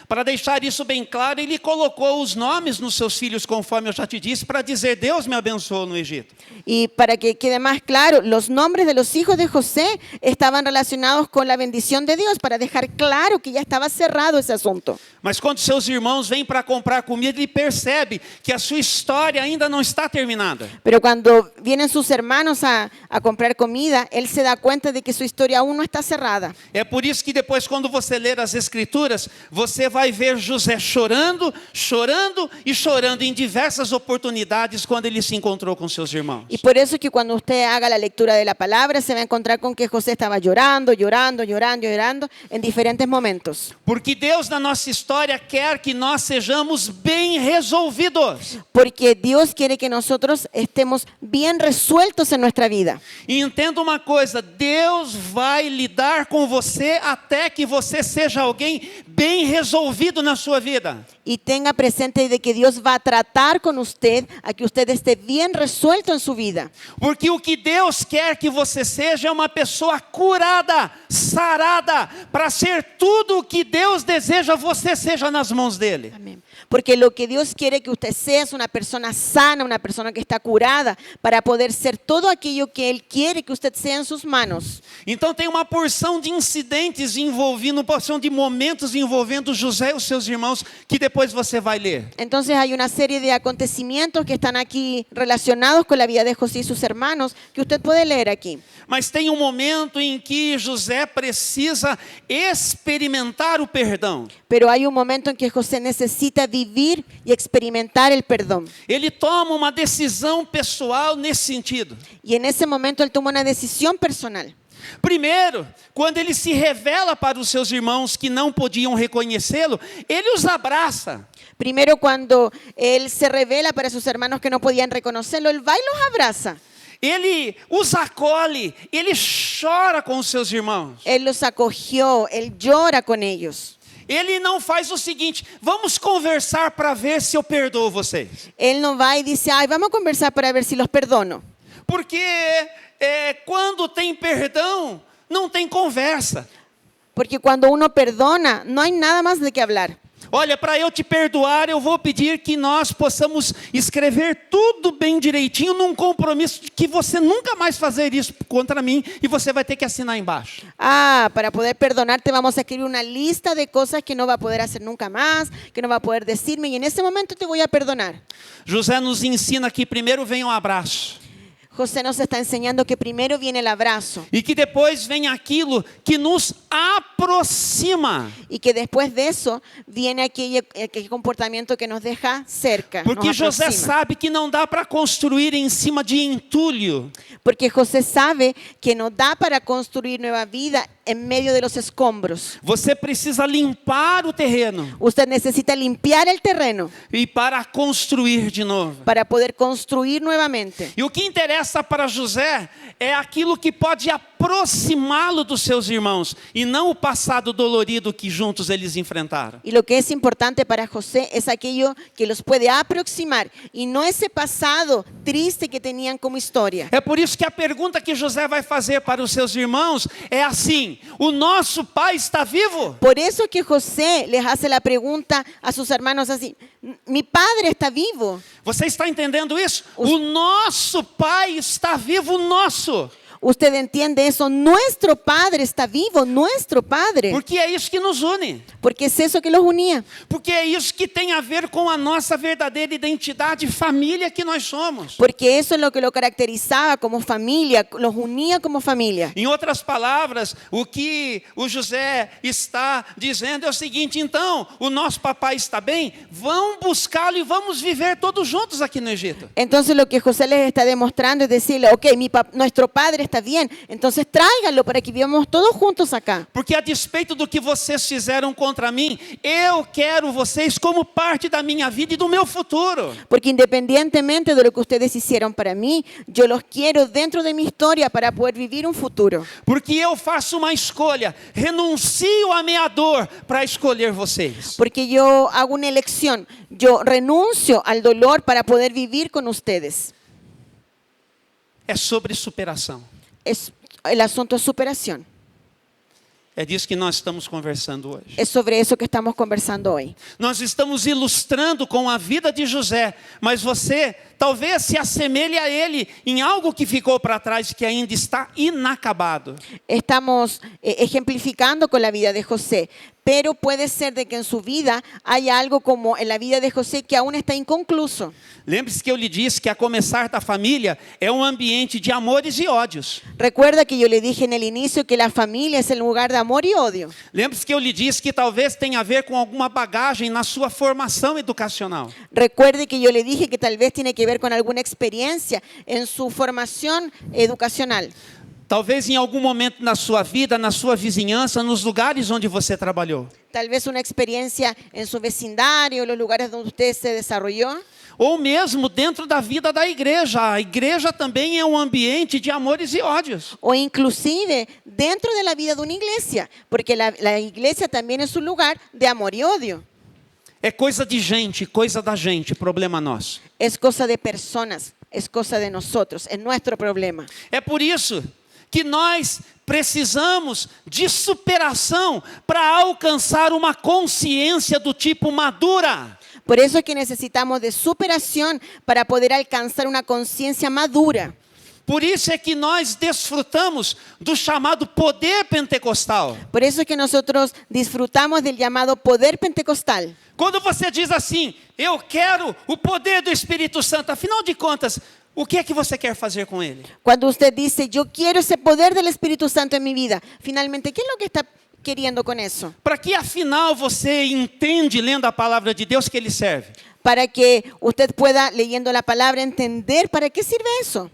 Para deixar isso bem claro, ele colocou os nomes nos seus filhos, conforme eu já te disse, para dizer: Deus me abençoou no Egito. Y para que quede más claro, los nombres de los hijos de José estaban relacionados con la bendición de Dios, para dejar claro que ya estaba cerrado ese asunto. Mas quando seus irmãos vêm para comprar comida, ele percebe que a sua história ainda não está terminada. Pero cuando vienen sus hermanos a comprar comida, él se da cuenta de que su historia aún no está cerrada. É por isso que depois, quando você ler as Escrituras, você vai ver José chorando, chorando e chorando em diversas oportunidades quando ele se encontrou com seus irmãos. Y por eso es que cuando usted haga la lectura de la palabra, se va a encontrar con que José estaba llorando, llorando, llorando, llorando en diferentes momentos. Porque Deus na nossa história quer que nós sejamos bem resolvidos. Porque Dios quiere que nosotros estemos bien resueltos en nuestra vida. E entenda uma coisa, Deus vai lidar com você até que você seja alguém bem resolvido na sua vida. Y tenga presente de que Dios va a tratar con usted a que usted esté bien resuelto en su vida. Porque o que Deus quer que você seja é uma pessoa curada, sarada, para ser tudo o que Deus deseja você seja nas mãos dele. Amén. Porque lo que Dios quiere que usted sea es una persona sana, una persona que está curada, para poder ser todo aquello que Él quiere que usted sea en sus manos. Então tem uma porção de incidentes envolvendo, uma porção de momentos envolvendo José e os seus irmãos que depois você vai ler. Entonces hay una serie de acontecimientos que están aquí relacionados con la vida de José y sus hermanos que usted puede leer aquí. Mas tem um momento em que José precisa experimentar o perdão. Pero hay un momento en que José necesita vivir y experimentar el perdón. Ele toma uma decisão pessoal nesse sentido. Y en ese momento él toma una decisión personal. Primeiro, quando ele se revela para os seus irmãos que não podiam reconhecê-lo, ele os abraça. Primero, cuando él se revela para sus hermanos que no podían reconocerlo, él va y los abraza. ele os acolhe, ele chora com os seus irmãos. Él los acogió, Él llora con ellos. Ele não faz o seguinte: vamos conversar para ver se eu perdoo vocês. Él no va y dice, ay, vamos a conversar para ver si los perdono. Porque quando tem perdão, não tem conversa. Porque cuando uno perdona, no hay nada más de qué hablar. Olha, para eu te perdoar, eu vou pedir que nós possamos escrever tudo bem direitinho num compromisso de que você nunca mais fazer isso contra mim e você vai ter que assinar embaixo. Ah, para poder perdonarte vamos a escribir una lista de cosas que no va a poder hacer nunca más, que no va a poder decirme y en ese momento te voy a perdonar. José nos ensina que primeiro vem o abraço. José nos está enseñando que primero viene el abrazo E que depois vem aquilo que nos aproxima. y que después de eso viene aquel comportamiento que nos deja cerca, Porque nos José aproxima. sabe que não dá para construir em cima de entulho. Porque José sabe que no da para construir nueva vida en medio de los escombros. Você precisa limpar o terreno Usted necesita limpiar el terreno e para construir de novo. para poder construir nuevamente. E o que interessa para José é aquilo que pode aproximá-lo dos seus irmãos e não o passado dolorido que juntos eles enfrentaram. Y lo que es importante para José es aquello que los puede aproximar y no ese pasado triste que tenían como historia. É por isso que a pergunta que José vai fazer para os seus irmãos é assim: o nosso pai está vivo? Por eso que José les hace la pregunta a sus hermanos así, ¿mi padre está vivo? Você está entendendo isso? O nosso pai está vivo, o nosso. ¿Usted entiende eso? Nuestro padre está vivo, nuestro padre. Porque é isso que nos une. Porque es eso que los unía. Porque é isso que tem a ver com a nossa verdadeira identidade, família que nós somos. Porque eso es lo que lo caracterizaba como familia, los unía como familia. Em outras palavras, o que o José está dizendo é o seguinte: então, o nosso papai está bem, vão buscá-lo e vamos viver todos juntos aqui no Egito. Entonces lo que José les está demostrando es decirle, ok, nuestro padre está bien, entonces tráiganlo para que vivamos todos juntos acá. Porque a despeito do que vocês fizeram contra mim, eu quero vocês como parte da minha vida e do meu futuro. Porque independientemente de lo que ustedes hicieron para mí, yo los quiero dentro de mi historia para poder vivir un futuro. Porque eu faço uma escolha, renuncio à minha dor para escolher vocês. Porque yo hago una elección, yo renuncio al dolor para poder vivir con ustedes. É sobre superação. El asunto es superación. É disso que nós estamos conversando hoje. Es sobre eso que estamos conversando hoy. Nós estamos ilustrando com a vida de José, mas você talvez se assemelhe a ele em algo que ficou para trás, que ainda está inacabado. Estamos ejemplificando con la vida de José, pero puede ser de que en su vida haya algo como en la vida de José que aún está inconcluso. Lembre-se que eu lhe disse que a começar da família é um ambiente de amores e ódios. Recuerda que yo le dije en el inicio que la familia es el lugar de amor y odio. Lembre-se que eu lhe disse que talvez tenha a ver com alguma bagagem na sua formação educacional. Recuerde que yo le dije que tal vez tiene que ver con alguna experiencia en su formación educacional. Talvez em algum momento na sua vida, na sua vizinhança, nos lugares onde você trabalhou. Tal vez una experiencia en su vecindario, los lugares donde usted se desarrolló. Ou mesmo dentro da vida da igreja. A igreja também é um ambiente de amores e ódios. O inclusive dentro de la vida de una iglesia, porque la iglesia también es un lugar de amor y odio. É coisa de gente, coisa da gente, problema nosso. Es cosa de personas, es cosa de nosotros, es nuestro problema. É por isso que nós precisamos de superação para alcançar uma consciência do tipo madura. Por eso es que necesitamos de superación para poder alcanzar una conciencia madura. Por isso é que nós desfrutamos do chamado poder pentecostal. Por eso es que nosotros disfrutamos del llamado poder pentecostal. Quando você diz assim, eu quero o poder do Espírito Santo, afinal de contas, o que é que você quer fazer com ele? Cuando usted dice, yo quiero ese poder del Espíritu Santo en mi vida, finalmente, ¿qué es lo que está queriendo con eso? Para que afinal você entende, lendo a palavra de Deus, que ele serve? Para que usted pueda, leyendo la palabra, entender para qué sirve eso.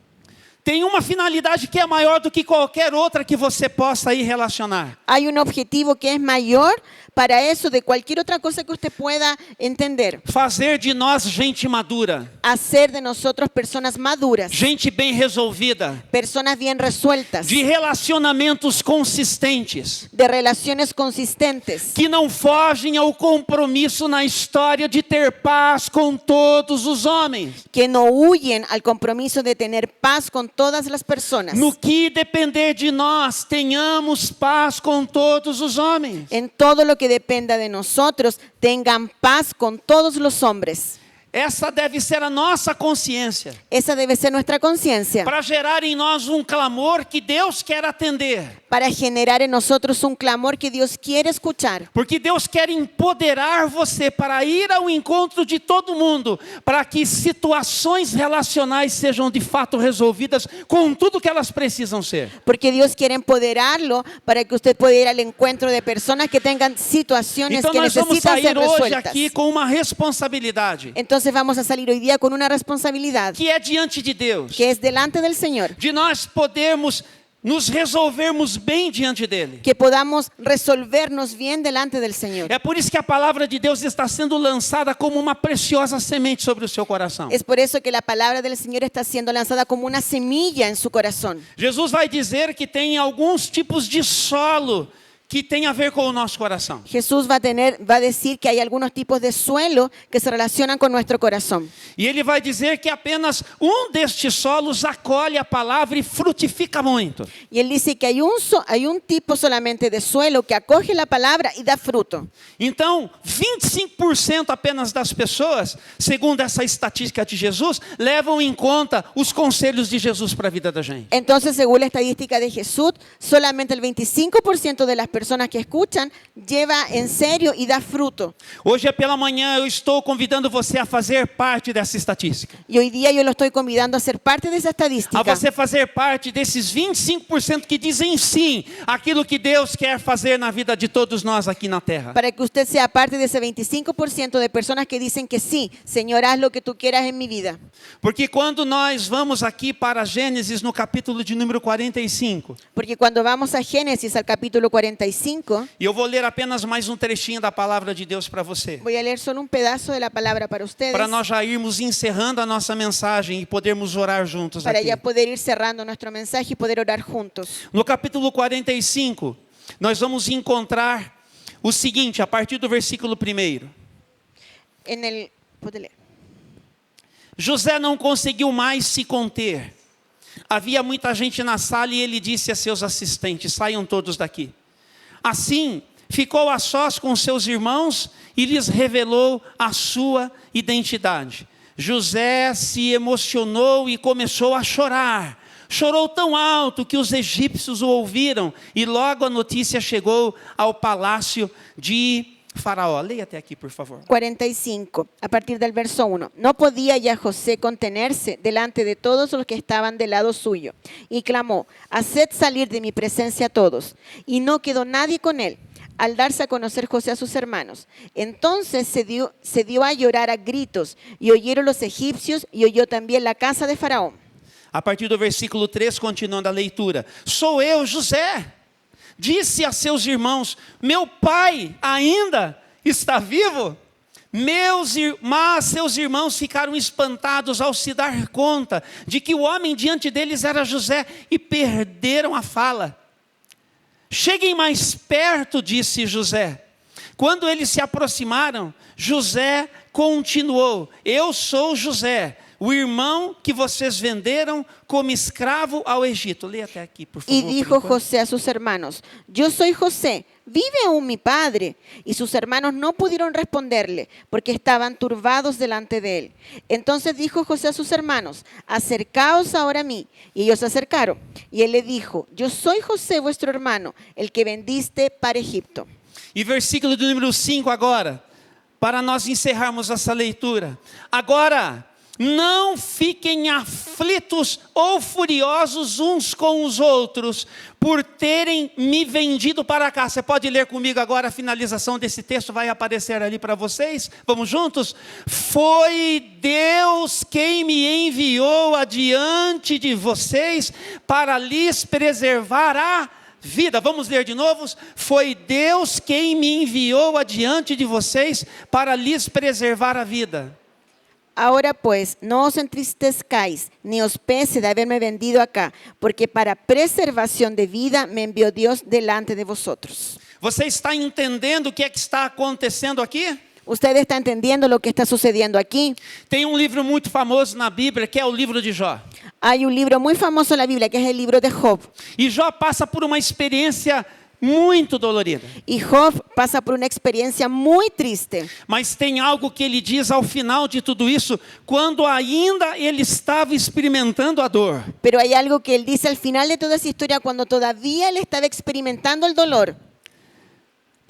Tem uma finalidade que é maior do que qualquer outra que você possa aí relacionar. Hay un objetivo que es mayor para eso, de cualquier otra cosa que usted pueda entender. Fazer de nós gente madura, Hacer de nosotros personas maduras, gente bem resolvida, personas bien resueltas, de relacionamentos consistentes, de relaciones consistentes, que não fogem ao compromisso na história de ter paz com todos os homens. que no huyen al compromiso de tener paz con todas las personas. No que depender de nós, tenhamos paz com todos os homens. En todo lo que dependa de nosotros, tengan paz con todos los hombres. Essa deve ser a nossa consciência, Esa debe ser nuestra conciencia, para gerar em nós um clamor que Deus quer atender. para generar en nosotros un clamor que Dios quiere escuchar. Porque Deus quer empoderar você para ir ao encontro de todo mundo, para que situações relacionais sejam de fato resolvidas com tudo que elas precisam ser. Porque Dios quiere empoderarlo para que usted pueda ir al encuentro de personas que tengan situaciones Então que nós vamos necesitan sair ser hoje resueltas. aqui com uma responsabilidade, Entonces vamos a salir hoy día con una responsabilidad que é diante de Deus, que es delante del Señor, de nós podermos nos resolvermos bem diante dele. que podamos resolvernos bien delante del Señor. É por isso que a palavra de Deus está sendo lançada como uma preciosa semente sobre o seu coração. Es por eso que la palabra del Señor está siendo lanzada como una semilla en su corazón. Jesus vai dizer que tem alguns tipos de solo que tem a ver com o nosso coração. Jesús va a decir que hay algunos tipos de suelo que se relacionan con nuestro corazón. E ele vai dizer que apenas um destes solos acolhe a palavra e frutifica muito. Y él dice que hay un tipo solamente de suelo que acoge la palabra y da fruto. Então, 25% apenas das pessoas, segundo essa estatística de Jesus, levam em conta os conselhos de Jesus para a vida da gente. Entonces, según la estadística de Jesús, solamente el 25% de las personas que escuchan lleva en serio y da fruto. Hoje pela manhã eu estou convidando você a fazer parte dessa estatística. Y hoy día yo lo estoy convidando a ser parte de esa estadística. A você fazer parte desses 25% que dizem sim àquilo que Deus quer fazer na vida de todos nós aqui na terra. Para que usted sea parte de ese 25% de personas que dicen que sí, Señor, haz lo que tú quieras en mi vida. Porque quando nós vamos aqui para Gênesis no capítulo de número 45, Porque cuando vamos a Génesis, al capítulo 45, e eu vou ler apenas mais um trechinho da palavra de Deus para você, voy a leer solo un pedazo de la palabra para ustedes, para nós já irmos encerrando a nossa mensagem e podermos orar juntos para aqui. ya poder ir cerrando nuestro mensaje y poder orar juntos. No capítulo 45, nós vamos encontrar o seguinte, a partir do versículo 1. Puede leer. José não conseguiu mais se conter. Havia muita gente na sala e ele disse a seus assistentes: saiam todos daqui. Assim, ficou a sós com seus irmãos e lhes revelou a sua identidade. José se emocionou e começou a chorar. Chorou tão alto que os egípcios o ouviram e logo a notícia chegou ao palácio de Faraó. Leia até aqui, por favor. 45, a partir del verso 1. No podía ya José contenerse delante de todos los que estaban del lado suyo, y clamó: haced salir de mi presencia a todos. Y no quedó nadie con él, al darse a conocer José a sus hermanos. Entonces se dio a llorar a gritos, y oyeron los egipcios, y oyó también la casa de Faraón. A partir do versículo 3, continuando a leitura. Sou eu, José. Disse a seus irmãos: meu pai ainda está vivo? Mas seus irmãos ficaram espantados ao se dar conta de que o homem diante deles era José e perderam a fala. Cheguem mais perto, disse José. Quando eles se aproximaram, José continuou: eu sou José, o irmão que vocês venderam como escravo ao Egito. Lê até aqui, por favor. Y dijo José a sus hermanos: yo soy José, ¿vive aún mi padre? Y sus hermanos no pudieron responderle, porque estaban turbados delante de él. Entonces dijo José a sus hermanos: acercaos ahora a mí. Y ellos se acercaron. Y él le dijo: yo soy José, vuestro hermano, el que vendiste para Egipto. E versículo do número 5 agora, para nós encerrarmos essa leitura. Agora, não fiquem aflitos ou furiosos uns com os outros, por terem me vendido para cá. Você pode ler comigo agora a finalização desse texto, vai aparecer ali para vocês. Vamos juntos? Foi Deus quem me enviou adiante de vocês para lhes preservar a vida. Vamos ler de novo? Foi Deus quem me enviou adiante de vocês para lhes preservar a vida. Ahora pues, no os entristezcáis, ni os pese de haberme vendido acá, porque para preservación de vida me envió Dios delante de vosotros. Você está entendendo o que é que está acontecendo aqui? ¿Usted está entendiendo lo que está sucediendo aquí? Tem um livro muito famoso na Bíblia, que é o livro de Jó. Hay un libro muy famoso en la Biblia, que es el libro de Job. E Jó passa por uma experiência muito dolorida. Y Job pasa por una experiencia muy triste. Mas tem algo que ele diz ao final de tudo isso, quando ainda ele estava experimentando a dor. Pero hay algo que él dice al final de toda esa historia, cuando todavía él estaba experimentando el dolor.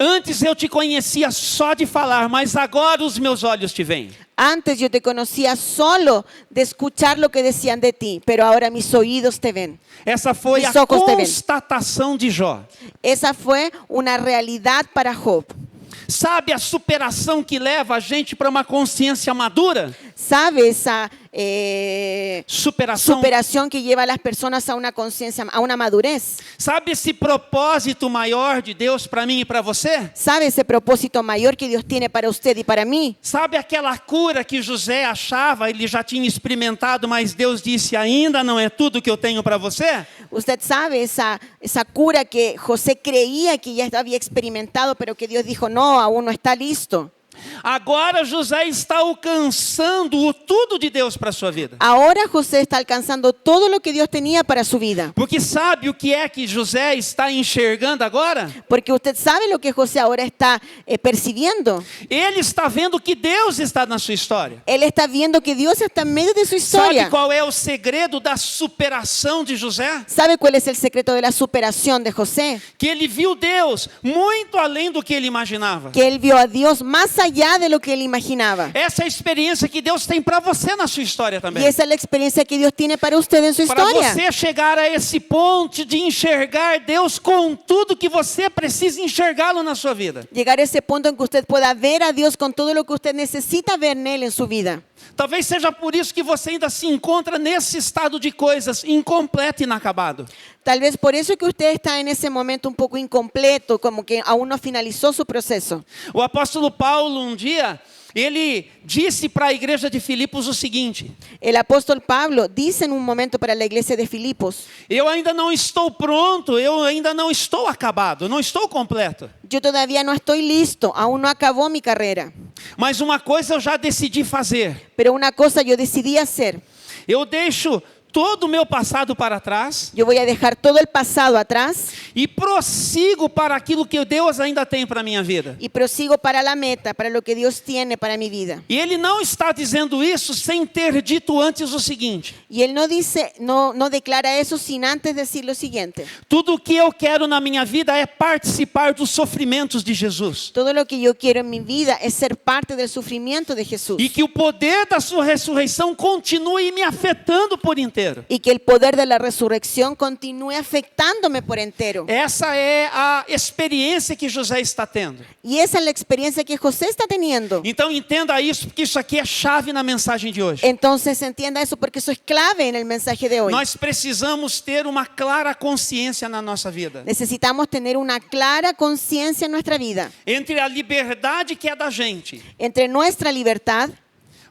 Antes eu te conhecia só de falar, mas agora os meus olhos te veem. Antes yo te conocía solo de escuchar lo que decían de ti, pero ahora mis oídos te ven. Essa foi a Mis ojos te ven. constatação de Jó. Esa fue una realidad para Job. Sabe a superação que leva a gente para uma consciência madura? ¿Sabe esa Superação. superación que lleva a las personas a una conciencia, a una madurez? Sabe esse propósito maior de Deus para mim e para você? ¿Sabe ese propósito mayor que Dios tiene para usted y para mí? Sabe aquela cura que José achava, ele já tinha experimentado, mas Deus disse, ainda não é tudo que eu tenho para você? Usted sabe esa cura que José creía que ya había experimentado, pero que Dios dijo, no, aún no está listo. Agora José está alcançando o tudo de Deus para a sua vida. Ahora José está alcanzando todo lo que Dios tenía para su vida. Porque sabe o que é que José está enxergando agora? Porque usted sabe lo que José ahora está percibiendo. Ele está vendo que Deus está na sua história. Él está viendo que Dios está en medio de su historia. Sabe qual é o segredo da superação de José? ¿Sabe cuál es el secreto de la superación de José? Que ele viu Deus muito além do que ele imaginava. Que él vio a Dios más allá de lo que él imaginaba. Essa é a experiência que Deus tem para você na sua história também. Y esa es la experiencia que Dios tiene para usted en su Para historia. você chegar a esse ponto de enxergar Deus com tudo que você precisa enxergá-lo na sua vida. Llegar a ese punto en que usted pueda ver a Dios con todo lo que usted necesita ver en él en su vida. Talvez seja por isso que você ainda se encontra nesse estado de coisas incompleto e inacabado. Tal vez por eso que usted está en ese momento un poco incompleto, como que aún no finalizó su proceso. O apóstolo Paulo, um dia, ele disse para a igreja de Filipos o seguinte: El apóstol Pablo dice en un momento para la iglesia de Filipos, eu ainda não estou pronto, eu ainda não estou acabado, não estou completo. yo todavía no estoy listo, aún no acabó mi carrera. Mas uma coisa eu já decidi fazer. Pero una cosa yo decidí hacer. Eu deixo todo o meu passado para trás Yo voy a dejar todo el pasado atrás e prossigo para aquilo que Deus ainda tem para a minha vida. y prosigo para la meta, para lo que Dios tiene para mi vida. E ele não está dizendo isso sem ter dito antes o seguinte: Y él no dice, no declara eso sin antes decir lo siguiente. tudo o que eu quero na minha vida é participar dos sofrimentos de Jesus. Todo lo que yo quiero en mi vida es ser parte del sufrimiento de Jesús. E que o poder da sua ressurreição continue me afetando por inteiro. Y que el poder de la resurrección continúe afectándome por entero. Essa é a experiência que José está tendo. Y esa es la experiencia que José está teniendo. Então entenda isso, porque isso aqui é chave na mensagem de hoje. Entonces entienda eso porque eso es clave en el mensaje de hoy. Nós precisamos ter uma clara consciência na nossa vida. Necesitamos tener una clara conciencia en nuestra vida Entre a liberdade que é da gente. entre nuestra libertad,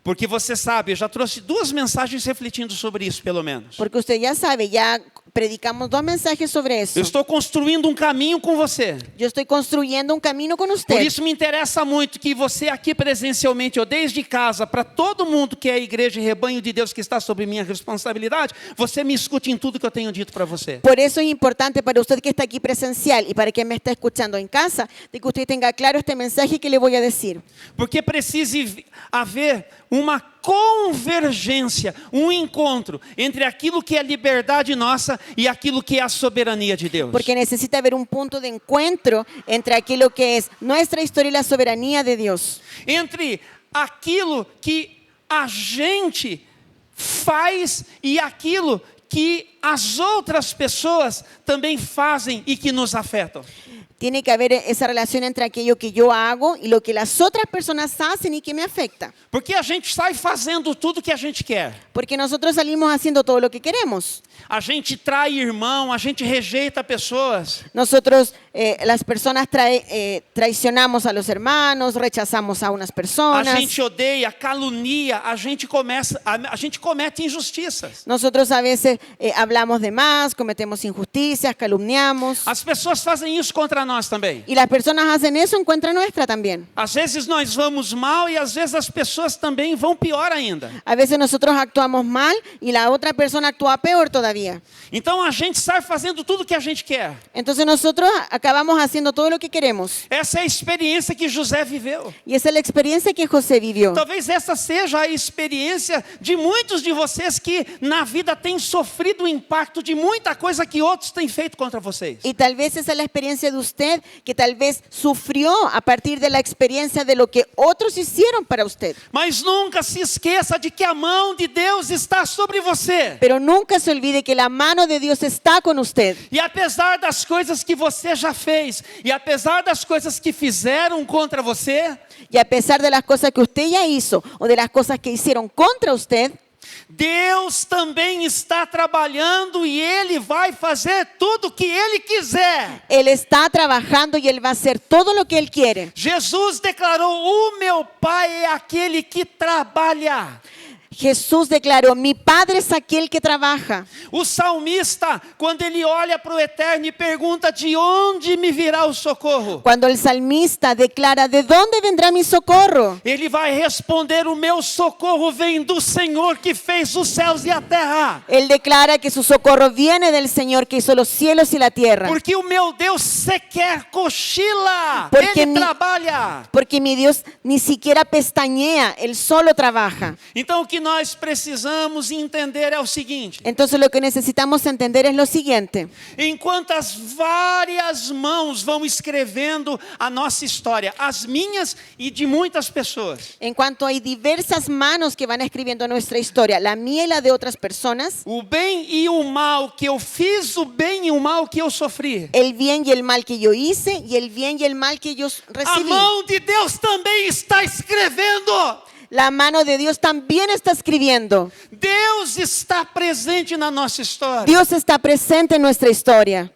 Porque você sabe, eu já trouxe 2 mensagens refletindo sobre isso, pelo menos. porque usted ya sabe, ya predicamos 2 mensajes sobre eso. Eu estou construindo um caminho com você. Yo estoy construyendo un camino con Por usted. isso me interessa muito que você aqui presencialmente ou desde casa, para todo mundo que é a igreja e rebanho de Deus que está sob minha responsabilidade, você me escute em tudo que eu tenho dito para você. Por eso es importante para usted que está aquí presencial y para quien me está escuchando en casa, de que usted tenga claro este mensaje que le voy a decir. Porque precisa haver uma convergência, um encontro entre aquilo que é liberdade nossa e aquilo que é a soberania de Deus. Porque necesita haber un punto de encuentro entre aquello que es nuestra historia y la soberanía de Dios. Entre aquilo que a gente faz e aquilo que as outras pessoas também fazem e que nos afetam. Tiene que haber esa relación entre aquello que yo hago y lo que las otras personas hacen y que me afecta. Porque a gente sai fazendo tudo que a gente quer. Porque nosotros salimos haciendo todo lo que queremos. A gente trai irmão, a gente rejeita pessoas. Nosotros, las personas traicionamos a los hermanos, rechazamos a unas A personas. gente odeia, calunia, a gente comete injustiças. Nosotros a veces hablamos de más, cometemos injusticias, calumniamos. As pessoas fazem isso contra nós também. Y las personas hacen eso en contra nuestra también. Às vezes nós vamos mal e às vezes as pessoas também vão pior ainda. A veces nosotros actuamos mal y la otra persona actúa peor todavía. Então a gente sai fazendo tudo que a gente quer. Entonces nosotros acabamos haciendo todo lo que queremos. Essa é a experiência que José viveu. Y esa es la experiencia que José vivió. Talvez essa seja a experiência de muitos de vocês que na vida têm sofrido o impacto de muita coisa que outros têm feito contra vocês. Y tal vez esa es la experiencia de usted que tal vez sufrió a partir de la experiencia de lo que otros hicieron para usted. Mas nunca se esqueça de que a mão de Deus está sobre você. Pero nunca se olvide que la mano de Dios está con usted. E apesar das coisas que você já fez, e apesar das coisas que fizeram contra você, Y a pesar de las cosas que usted ya hizo o de las cosas que hicieron contra usted, Deus também está trabalhando e Ele vai fazer tudo o que Ele quiser. Él está trabajando y Él va a hacer todo lo que Él quiere. Jesus declarou: o meu Pai é aquele que trabalha. Jesús declaró, mi Padre es aquel que trabaja. O salmista, quando ele olha para o eterno e pergunta: de onde me virá o socorro? Cuando el salmista declara, ¿de dónde vendrá mi socorro? Ele vai responder: o meu socorro vem do Senhor que fez os céus e a terra. Él declara que su socorro viene del Señor que hizo los cielos y la tierra. Porque o meu Deus sequer cochila, Porque Ele mi- trabalha. Porque mi Dios ni siquiera pestañea, Él solo trabaja. Então o que nós precisamos entender é o seguinte: Entonces lo que necesitamos entender es lo siguiente. enquanto as várias mãos vão escrevendo a nossa história, as minhas e de muitas pessoas, En cuanto hay diversas manos que van escribiendo nuestra historia, la mía y la de otras personas, o bem e o mal que eu fiz, o bem e o mal que eu sofri, el bien y el mal que yo hice y el bien y el mal que yo a recibí. mão de Deus também está escrevendo. La mano de Dios también está escribiendo. Deus está presente na nossa história. Dios está presente en nuestra historia.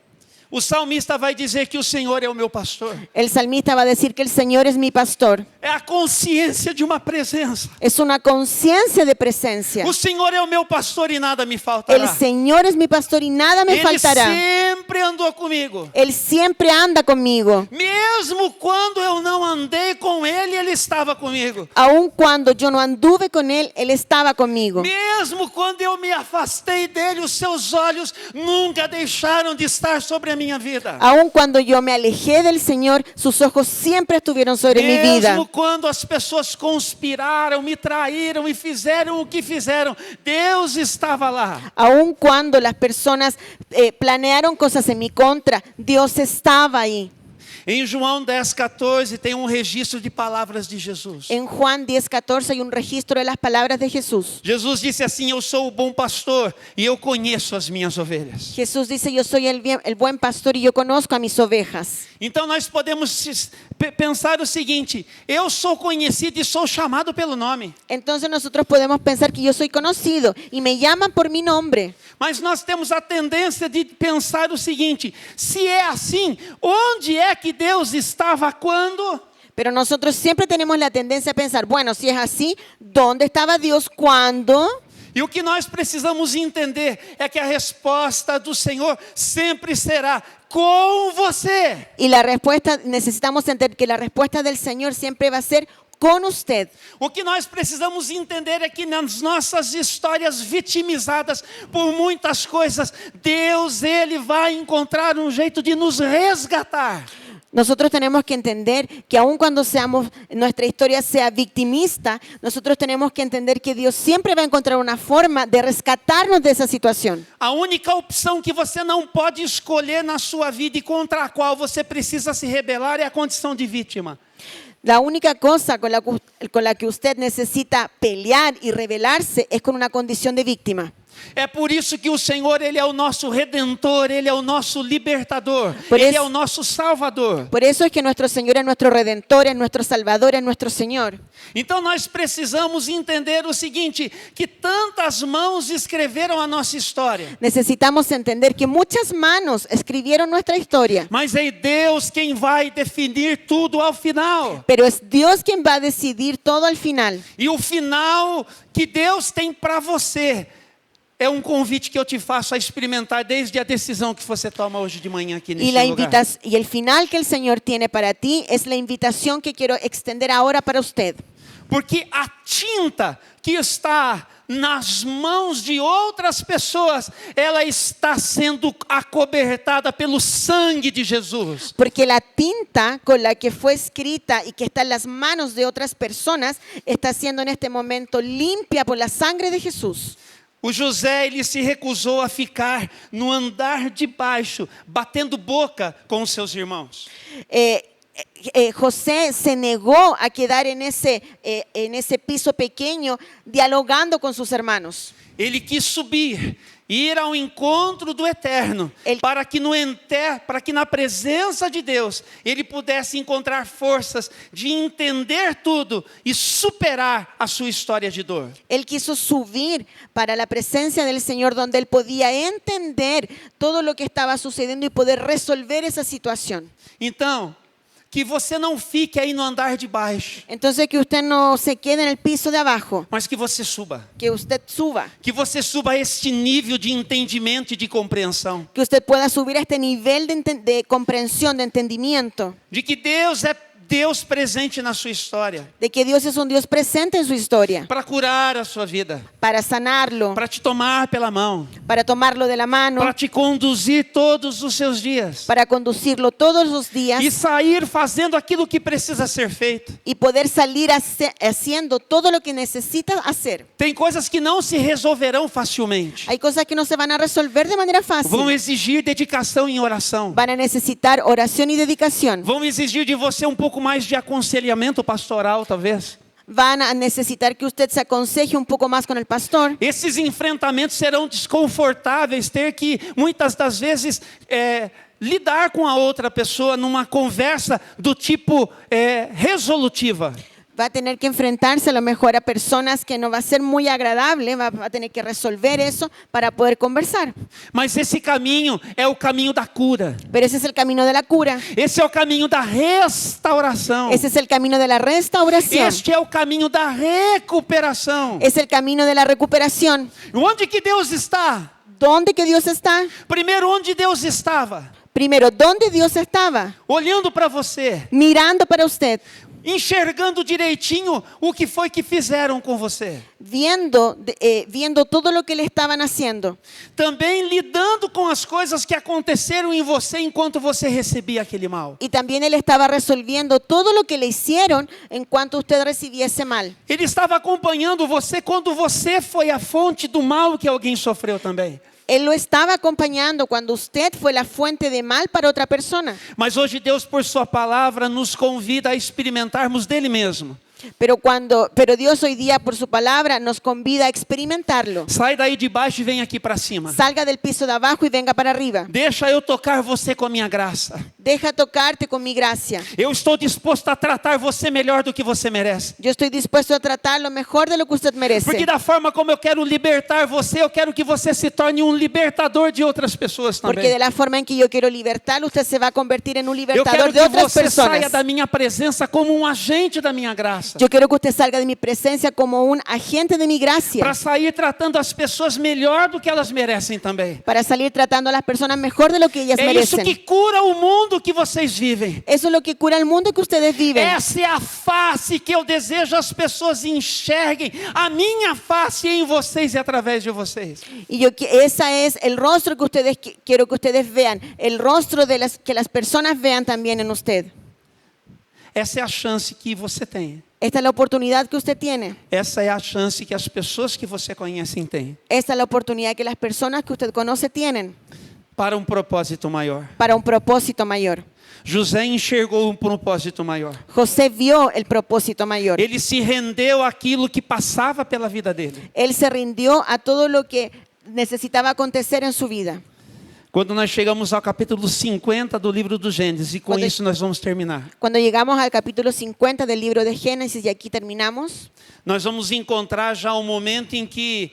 O salmista vai dizer que o Senhor é o meu pastor. El salmista va a decir que el Señor es mi pastor. É a consciência de uma presença. Es una conciencia de presencia. O Senhor é o meu pastor e nada me El faltará. Señor es mi pastor y nada me Ele faltará. sempre andou comigo. Él siempre anda conmigo. Mesmo quando eu não andei com Ele, Ele estava comigo. Aun cuando yo no anduve con Él, Él estaba conmigo. Mesmo quando eu me afastei dele, os seus olhos nunca deixaram de estar sobre a minha vida. Aun cuando yo me alejé del Señor, sus ojos siempre estuvieron sobre mi vida. Mesmo quando as pessoas conspiraram, me traíram e fizeram o que fizeram, Deus estava lá. Aun cuando las personas planearon cosas en mi contra, Dios estaba ahí. Em João 10,14 tem um registro de palavras de Jesus. En Juan 10:14 hay un registro de las palabras de Jesús. Jesus disse assim: eu sou o bom pastor e eu conheço as minhas ovelhas. Jesús dice, yo soy el buen pastor y yo conozco a mis ovejas. Então nós podemos pensar o seguinte: eu sou conhecido e sou chamado pelo nome. Entonces nosotros podemos pensar que yo soy conocido y me llaman por mi nombre. Mas nós temos a tendência de pensar o seguinte: se é assim, onde é que Deus estava quando? Pero nosotros siempre tenemos la tendencia a pensar, bueno, si es así, ¿dónde estaba Dios cuando? E o que nós precisamos entender é que a resposta do Senhor sempre será com você. Y la respuesta, necesitamos entender que la respuesta del Señor siempre va a ser con usted. O que nós precisamos entender é que nas nossas histórias vitimizadas por muitas coisas, Deus, Ele vai encontrar um jeito de nos resgatar. Nosotros tenemos que entender que aun cuando nuestra historia sea victimista, nosotros tenemos que entender que Dios siempre va a encontrar una forma de rescatarnos de esa situación. A única opção que você não pode escolher na sua vida e contra a qual você precisa se rebelar é a condição de vítima. La única cosa con la que usted necesita pelear y rebelarse es con una condición de víctima. É por isso que o Senhor, Ele é o nosso Redentor, Ele é o nosso Libertador, Por Ele isso- é o nosso Salvador. Por eso es que nuestro Señor es nuestro Redentor, es nuestro Salvador, es nuestro Señor. Então nós precisamos entender o seguinte, que tantas mãos escreveram a nossa história, Necesitamos entender que muchas manos escribieron nuestra historia, mas é Deus quem vai definir tudo ao final. pero es Dios quien va a decidir todo al final. E o final que Deus tem para você é um convite que eu te faço a experimentar desde a decisão que você toma hoje de manhã aqui Y, nesse lugar. y el final que el Señor tiene para ti es la invitación que quiero extender ahora para usted. Porque a tinta que está nas mãos de outras pessoas, ela está sendo acobertada pelo sangue de Jesus. Porque la tinta con la que fue escrita y que está en las manos de otras personas está siendo en este momento limpia por la sangre de Jesús. O José, ele se recusou a ficar no andar de baixo, batendo boca com os seus irmãos. José se negó a quedar en ese piso pequeño dialogando con sus hermanos. Ele quis subir, ir ao encontro do Eterno, para que na presença de Deus, ele pudesse encontrar forças de entender tudo e superar a sua história de dor. Él quiso subir para la presencia del Señor donde él podía entender todo lo que estaba sucediendo y poder resolver esa situación. Então, que você não fique aí no andar de baixo, Entonces que usted no se quede en el piso de abajo, mas que você suba. que usted suba, Que você suba a este nível de entendimento e de compreensão. que usted pueda subir a este nivel de comprensión, de entendimiento, De que Deus é Deus presente na sua história. de que Dios es un Dios presente en su historia, Para curar a sua vida. para sanarlo, Para te tomar pela mão. para tomarlo de la mano, Para te conduzir todos os seus dias. para conducirlo todos los días E sair fazendo aquilo que precisa ser feito. y poder salir haciendo todo lo que necesita hacer. Tem coisas que não se resolverão facilmente. Hay cosas que no se van a resolver de manera Vão fácil. exigir dedicação em oração. Van a necesitar oración y dedicación. Vão exigir de você um pouco mais de aconselhamento pastoral, talvez. Van a necesitar que usted se aconseje un poco más con el pastor. Esses enfrentamentos serão desconfortáveis, ter que, muitas das vezes, lidar com a outra pessoa numa conversa do tipo resolutiva. Va a tener que enfrentarse a lo mejor a personas que no va a ser muy agradable. Va a tener que resolver eso para poder conversar. Mas esse caminho é o caminho da cura. Pero ese es el camino de la cura. Esse é o caminho da restauração. Ese es el camino de la restauración. Este é o caminho da recuperação. Es el camino de la recuperación. Onde que Deus está? ¿Dónde que Dios está? Primeiro, onde Deus estava? Primero, ¿dónde Dios estaba? Olhando para você, Mirando para usted. enxergando direitinho o que foi que fizeram com você. Viendo todo lo que le estaban haciendo. Também lidando com as coisas que aconteceram em você enquanto você recebia aquele mal. Y también Él estaba resolviendo todo lo que le hicieron en cuanto usted recibiese mal. Ele estava acompanhando você quando você foi a fonte do mal que alguém sofreu também. Él lo estaba acompañando cuando usted fue la fuente de mal para otra persona. Mas hoje Deus, por sua palavra, nos convida a experimentarmos dele mesmo. Pero Dios hoy día por su palabra nos convida a experimentarlo. Sai daí de baixo e vem aqui para cima. Salga del piso de abajo y venga para arriba. Deixa eu tocar você com a minha graça. Deja tocarte con mi gracia. Eu estou disposto a tratar você melhor do que você merece. Yo estoy dispuesto a tratarlo mejor de lo que usted merece. Porque da forma como eu quero libertar você, eu quero que você se torne um libertador de outras pessoas Porque também. de la forma en que yo quiero libertarlo, usted se va a convertir en un Eu libertador quero de que otras você saia personas. da minha presença como um agente da minha graça. Yo quiero que usted salga de mi presencia como un agente de mi gracia. Para sair tratando as pessoas melhor do que elas merecem também. Para salir tratando a las personas mejor de lo que ellas É isso merecen. que cura o mundo que vocês vivem. Eso es lo que cura el mundo que ustedes viven. Essa é a face que eu desejo as pessoas enxerguem. A minha face em vocês e através de vocês. Y esa es el rostro que ustedes quiero que ustedes vean, el rostro que las personas vean también en usted. Essa é a chance que você tem. Esta es la oportunidad que usted tiene. Essa é a chance que as pessoas que você conhece têm. Esta es la oportunidad que las personas que usted conoce tienen Para um propósito maior. para un propósito mayor. José enxergou um propósito maior. José vio el propósito mayor. Ele se rendeu àquilo que passava pela vida dele. Él se rindió a todo lo que necesitaba acontecer en su vida. Quando nós chegamos ao capítulo 50 do livro do Gênesis, e com Quando- isso nós vamos terminar. Cuando llegamos al capítulo 50 del libro de Génesis, y aquí terminamos, Nós vamos encontrar já o momento em que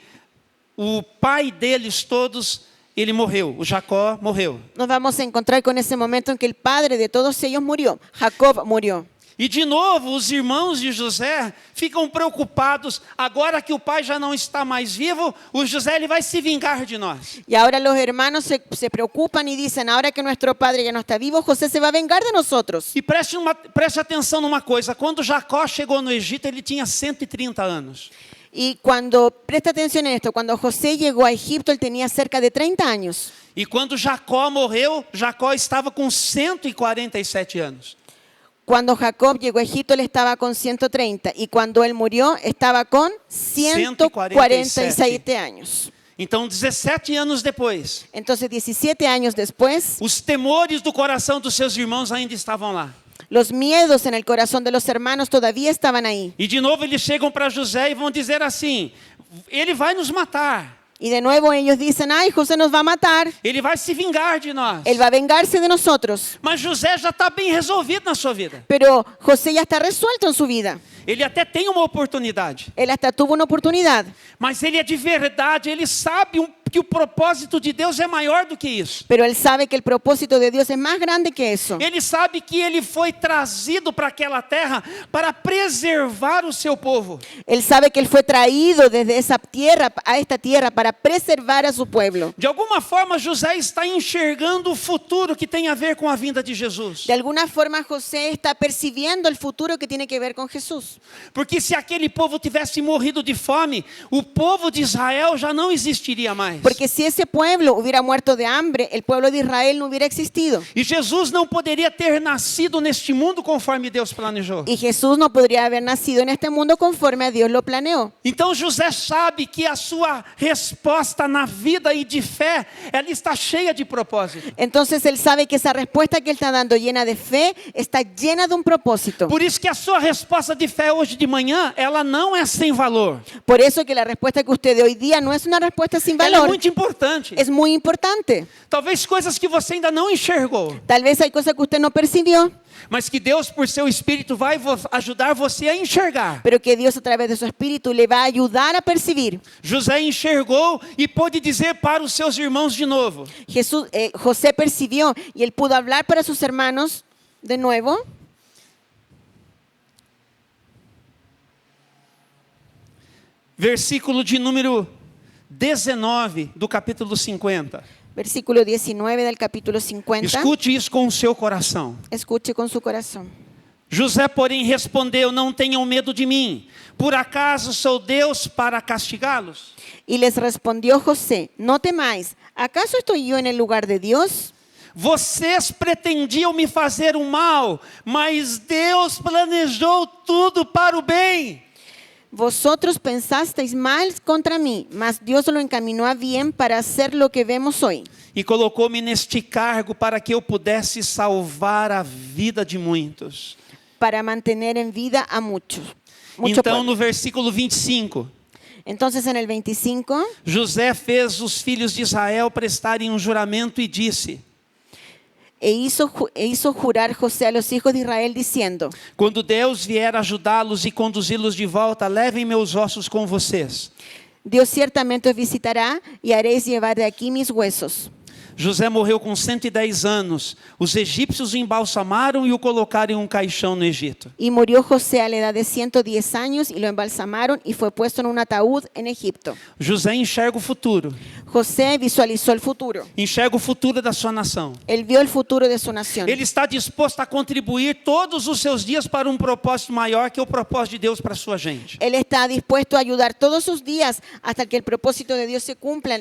o pai deles todos, ele morreu, o Jacó morreu. nos vamos a encontrar con ese momento en que el padre de todos ellos murió. Jacob murió. E de novo, os irmãos de José ficam preocupados. Agora que o pai já não está mais vivo, o José ele vai se vingar de nós. Y ahora los hermanos se preocupan y dicen, ahora que nuestro padre ya no está vivo, José se va a vengar de nosotros. E preste atenção numa coisa. Quando Jacó chegou no Egito, ele tinha 130 anos. Y cuando, presta atención en esto, cuando José llegó a Egipto, él tenía cerca de 30 años. E quando Jacó morreu, Jacó estava com 147 anos. Cuando Jacob llegó a Egipto, él estaba con 130. Y cuando él murió, estaba con 147 años. Então, 17 anos depois, Entonces, 17 años después, os temores do coração dos seus irmãos ainda estavam lá. los miedos en el corazón de los hermanos todavía estaban ahí. E de novo eles chegam para José e vão dizer assim: ele vai nos matar, Y de nuevo ellos dicen, ay, José nos va a matar. ele vai se vingar de nós. Él va a vengarse de nosotros. Mas José já está bem resolvido na sua vida. Pero José ya está resuelto en su vida. Ele até tem uma oportunidade, Él hasta tuvo una oportunidad. mas ele é de verdade, ele sabe que o propósito de Deus é maior do que isso. Pero él sabe que el propósito de Dios es más grande que eso. Ele sabe que ele foi trazido para aquela terra para preservar o seu povo. Él sabe que él fue traído desde esa tierra a esta tierra para preservar a su pueblo. De alguma forma, José está enxergando o futuro que tem a ver com a vinda de Jesus. De alguna forma José está percibiendo el futuro que tiene que ver con Jesús. Porque se aquele povo tivesse morrido de fome, o povo de Israel já não existiria mais. Porque si ese pueblo hubiera muerto de hambre, el pueblo de Israel no hubiera existido. E Jesus não poderia ter nascido neste mundo conforme Deus planejou. Y Jesús no podría haber nacido en este mundo conforme a Dios lo planeó. Então José sabe que a sua resposta na vida e de fé, ela está cheia de propósito. Entonces él sabe que esa respuesta que él está dando llena de fe, está llena de un propósito. Por isso que a sua resposta de fé hoje de manhã, ela não é sem valor. Por eso que la respuesta que usted de hoy día no es una respuesta sin Ela é valor. muito importante. Es muy importante. Talvez coisas que você ainda não enxergou, Tal vez hay cosas que usted no percibió, mas que Deus, por seu Espírito, vai ajudar você a enxergar. pero que Dios a través de su espíritu le va a ayudar a percibir. José enxergou e pôde dizer para os seus irmãos de novo: José percibió y él pudo hablar para sus hermanos de nuevo. Versículo de número 19 do capítulo 50. Versículo 19 del capítulo 50. Escute isso com o seu coração. Escuche con su corazón. José, porém, respondeu: não tenham medo de mim. Por acaso sou Deus para castigá-los? Y les respondió José, no temáis, ¿acaso estoy yo en el lugar de Dios? Vocês pretendiam me fazer o mal, mas Deus planejou tudo para o bem. Vosotros pensasteis mal contra mí, mas Dios lo encaminó a bien para hacer lo que vemos hoy. E colocou-me neste cargo para que eu pudesse salvar a vida de muitos. Para mantener en vida a muchos. Então, no versículo 25, Entonces en el 25, José fez os filhos de Israel prestarem um juramento e disse: e hizo jurar José a los hijos de Israel diciendo, quando Deus vier ajudá-los e conduzi-los de volta, levem meus ossos com vocês. Dios ciertamente os visitará y haréis llevar de aquí mis huesos. José morreu com 110 anos. Os egípcios o embalsamaram e o colocaram em um caixão no Egito. Y murió José a la edad de 110 años y lo embalsamaron y fue puesto en un ataúd en Egipto. José enxerga o futuro. José visualizó el futuro. Enxerga o futuro da sua nação. Él vio el futuro de su nación. Ele está disposto a contribuir todos os seus dias para um propósito maior, que é o propósito de Deus para a sua gente. Él está dispuesto a ayudar todos sus días hasta que el propósito de Dios se cumpla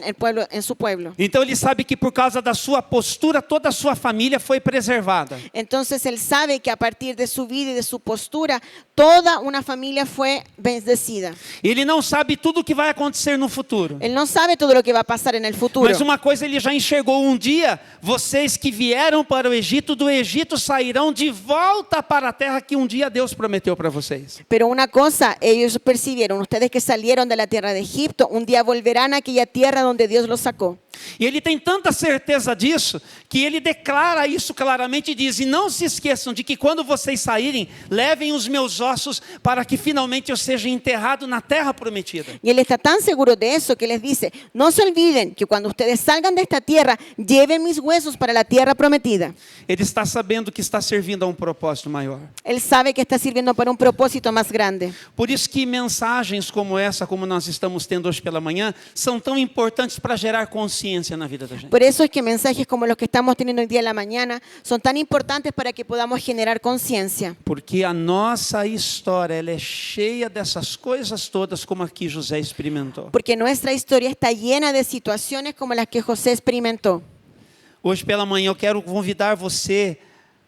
en su pueblo. Então ele sabe que por causa da sua postura, toda a sua família foi preservada. Entonces él sabe que a partir de su vida y de su postura, toda una familia fue bendecida. Ele não sabe tudo o que vai acontecer no futuro. Él no sabe todo lo que va a pasar en el futuro. Mas uma coisa ele já enxergou: um dia, vocês que vieram para o Egito, do Egito sairão de volta para a terra que um dia Deus prometeu para vocês. Pero una cosa ellos percibieron, ustedes que salieron de la tierra de Egipto, un día volverán a aquella tierra donde Dios los sacó. E ele tem tanta certeza disso, que ele declara isso claramente e diz: e não se esqueçam de que quando vocês saírem, levem os meus ossos para que finalmente eu seja enterrado na terra prometida. Y él está tan seguro de eso que les dice, no se olviden que cuando ustedes salgan de esta tierra, lleven mis huesos para la tierra prometida. Ele está sabendo que está servindo a um propósito maior. Él sabe que está sirviendo para un propósito más grande. Por isso que mensagens como essa, como nós estamos tendo hoje pela manhã, são tão importantes para gerar consciência na vida da gente. Por eso es que mensajes como los que estamos teniendo hoy día en la mañana son tan importantes para que podamos generar conciencia. Porque a nossa história, ela é cheia dessas coisas todas, como aqui José experimentou. Porque nuestra historia está llena de situaciones como las que José experimentó. Hoje pela manhã eu quero convidar você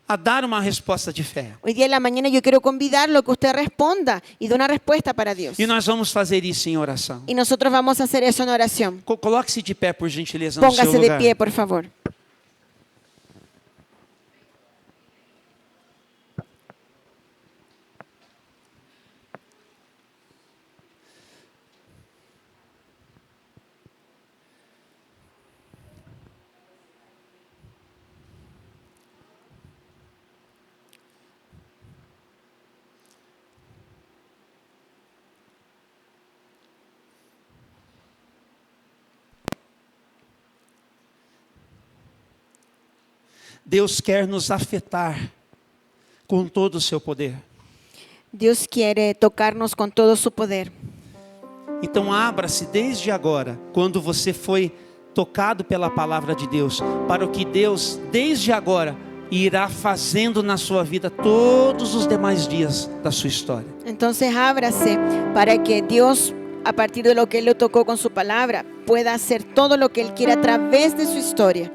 a dar uma resposta de fé. Hoy día en la mañana yo quiero convidarlo a que usted responda y dé una respuesta para Dios. E nós vamos fazer isso em oração. Y nosotros vamos a hacer eso en oración. Coloque-se de pé, por gentileza, no seu Póngase de lugar. pie, por favor. Deus quer nos afetar com todo o seu poder. Dios quiere tocarnos con todo su poder. Então abra-se desde agora, quando você foi tocado pela palavra de Deus, para o que Deus, desde agora, irá fazendo na sua vida todos os demais dias da sua história. Entonces ábrase para que Dios, a partir de lo que Él lo tocó con su palabra, pueda hacer todo lo que Él quiere a través de su historia.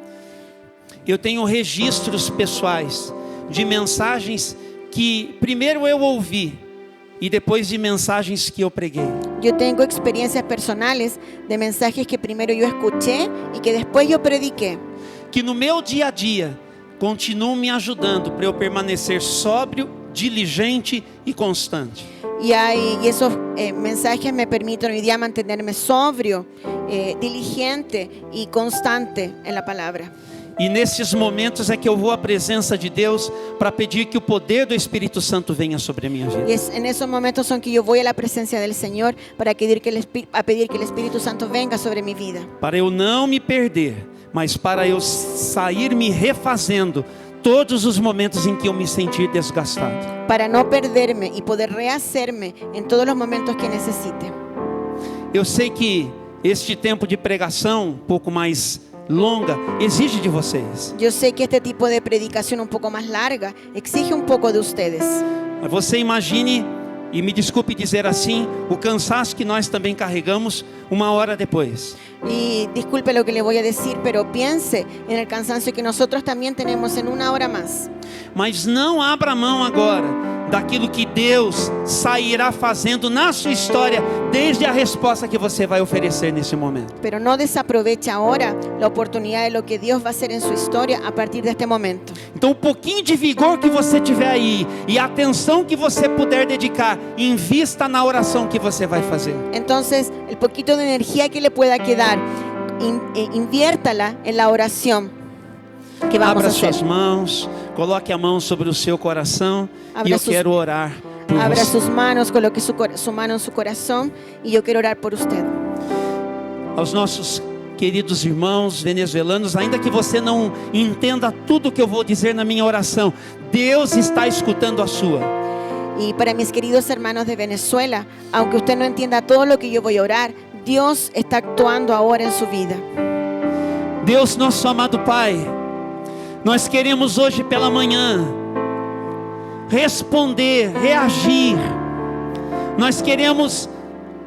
Eu tenho registros pessoais de mensagens que primeiro eu ouvi e depois de mensagens que eu preguei. Yo tengo experiencias personales de mensajes que primero yo escuché y que después yo prediqué. Que no meu dia a dia continuam me ajudando para eu permanecer sóbrio, diligente e constante. Y esos mensajes me permiten hoy día mantenerme sobrio, diligente y constante en la palabra. E nesses momentos é que eu vou à presença de Deus para pedir que o poder do Espírito Santo venha sobre a minha vida. Y es en esos momentos son que yo voy a la presencia del Señor para pedir que el Espíritu Santo venga sobre mi vida. Para eu não me perder, mas para eu sair me refazendo todos os momentos em que eu me sentir desgastado. Para no perderme y poder rehacerme en todos los momentos que necesite. Eu sei que este tempo de pregação, um pouco mais longa, exige de vocês. Yo sé que este tipo de predicación un poco más larga exige un poco de ustedes. Você imagine, e me desculpe dizer assim, o cansaço que nós também carregamos uma hora depois. Y disculpe lo que le voy a decir, pero piense en el cansancio que nosotros también tenemos en una hora más. Mas não abra mão agora daquilo que Deus sairá fazendo na sua história, desde a resposta que você vai oferecer nesse momento. Pero no desaproveche ahora la oportunidad de lo que Dios va a hacer en su historia a partir de este momento. Então, um pouquinho de vigor que você tiver aí e a atenção que você puder dedicar, invista na oração que você vai fazer. Entonces, el poquito de energía que le pueda quedar, inviértala en la oración que vamos Abra a hacer. suas mãos, coloque a mão sobre o seu coração Abra e eu sus- quero orar por Abra você. sus manos, coloque su mano en su corazón y yo quiero orar por usted. Aos nossos queridos irmãos venezuelanos, ainda que você não entenda tudo o que eu vou dizer na minha oração, Deus está escutando a sua. Y para mis queridos hermanos de Venezuela, aunque usted no entienda todo lo que yo voy a orar, Dios está actuando ahora en su vida. Deus, nosso amado Pai, nós queremos hoje pela manhã responder, reagir. Nós queremos,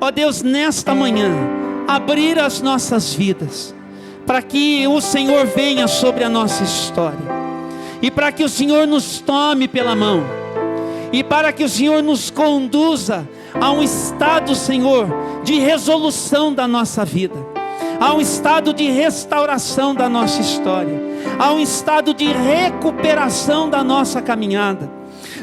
ó Deus, nesta manhã abrir as nossas vidas para que o Senhor venha sobre a nossa história, e para que o Senhor nos tome pela mão, e para que o Senhor nos conduza a um estado, Senhor, de resolução da nossa vida, a um estado de restauração da nossa história, a um estado de recuperação da nossa caminhada.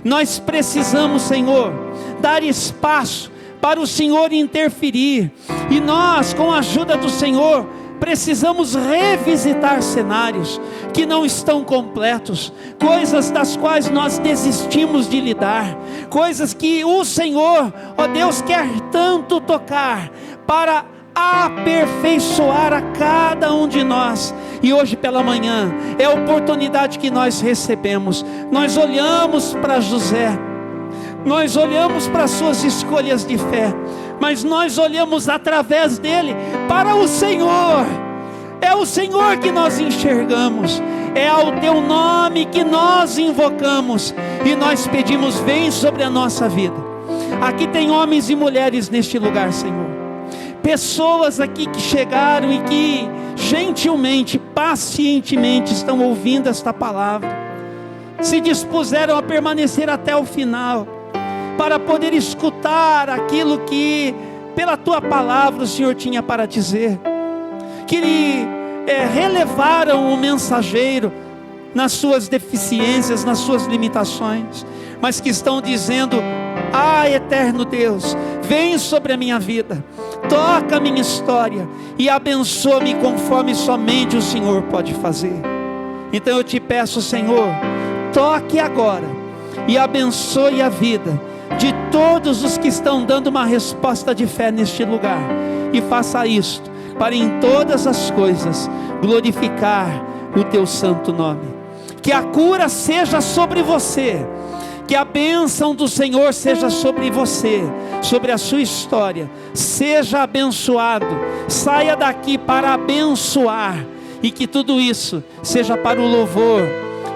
Nós precisamos, Senhor, dar espaço para o Senhor interferir, e nós, com a ajuda do Senhor, precisamos revisitar cenários que não estão completos, coisas das quais nós desistimos de lidar, coisas que o Senhor, ó Deus, quer tanto tocar para aperfeiçoar a cada um de nós. E hoje pela manhã é a oportunidade que nós recebemos. Nós olhamos para José, nós olhamos para suas escolhas de fé, mas nós olhamos através dele para o Senhor. É o Senhor que nós enxergamos, é ao teu nome que nós invocamos, e nós pedimos: vem sobre a nossa vida. Aqui tem homens e mulheres neste lugar, Senhor, pessoas aqui que chegaram e que gentilmente, pacientemente estão ouvindo esta palavra, se dispuseram a permanecer até o final, para poder escutar aquilo que pela tua palavra o Senhor tinha para dizer, que relevaram o mensageiro nas suas deficiências, nas suas limitações, mas que estão dizendo: ah, eterno Deus, vem sobre a minha vida, toca a minha história e abençoa-me conforme somente o Senhor pode fazer. Então eu te peço, Senhor, toque agora e abençoe a vida de todos os que estão dando uma resposta de fé neste lugar, e faça isto para em todas as coisas glorificar o teu santo nome. Que a cura seja sobre você, que a bênção do Senhor seja sobre você, sobre a sua história. Seja abençoado, saia daqui para abençoar, e que tudo isso seja para o louvor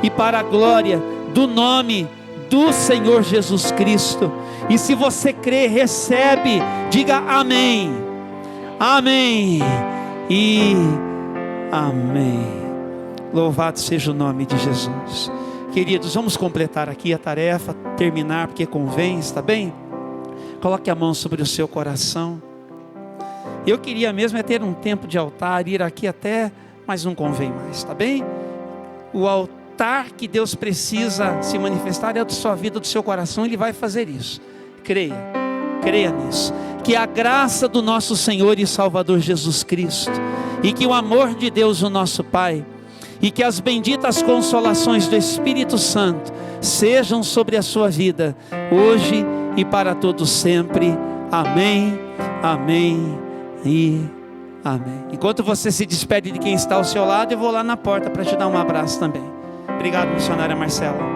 e para a glória do nome do Senhor Jesus Cristo. E se você crê, recebe, diga amém, amém e amém. Louvado seja o nome de Jesus. Queridos, vamos completar aqui a tarefa, terminar, porque convém, está bem? Coloque a mão sobre o seu coração. Eu queria mesmo é ter um tempo de altar, ir aqui até, mas não convém mais, está bem? O altar que Deus precisa se manifestar é da sua vida, do seu coração. Ele vai fazer isso. Creia nisso. Que a graça do nosso Senhor e Salvador Jesus Cristo, e que o amor de Deus, o nosso Pai, e que as benditas consolações do Espírito Santo sejam sobre a sua vida, hoje e para todos sempre. Amém, amém e amém. Enquanto você se despede de quem está ao seu lado, eu vou lá na porta para te dar um abraço também. Obrigado, missionária Marcela.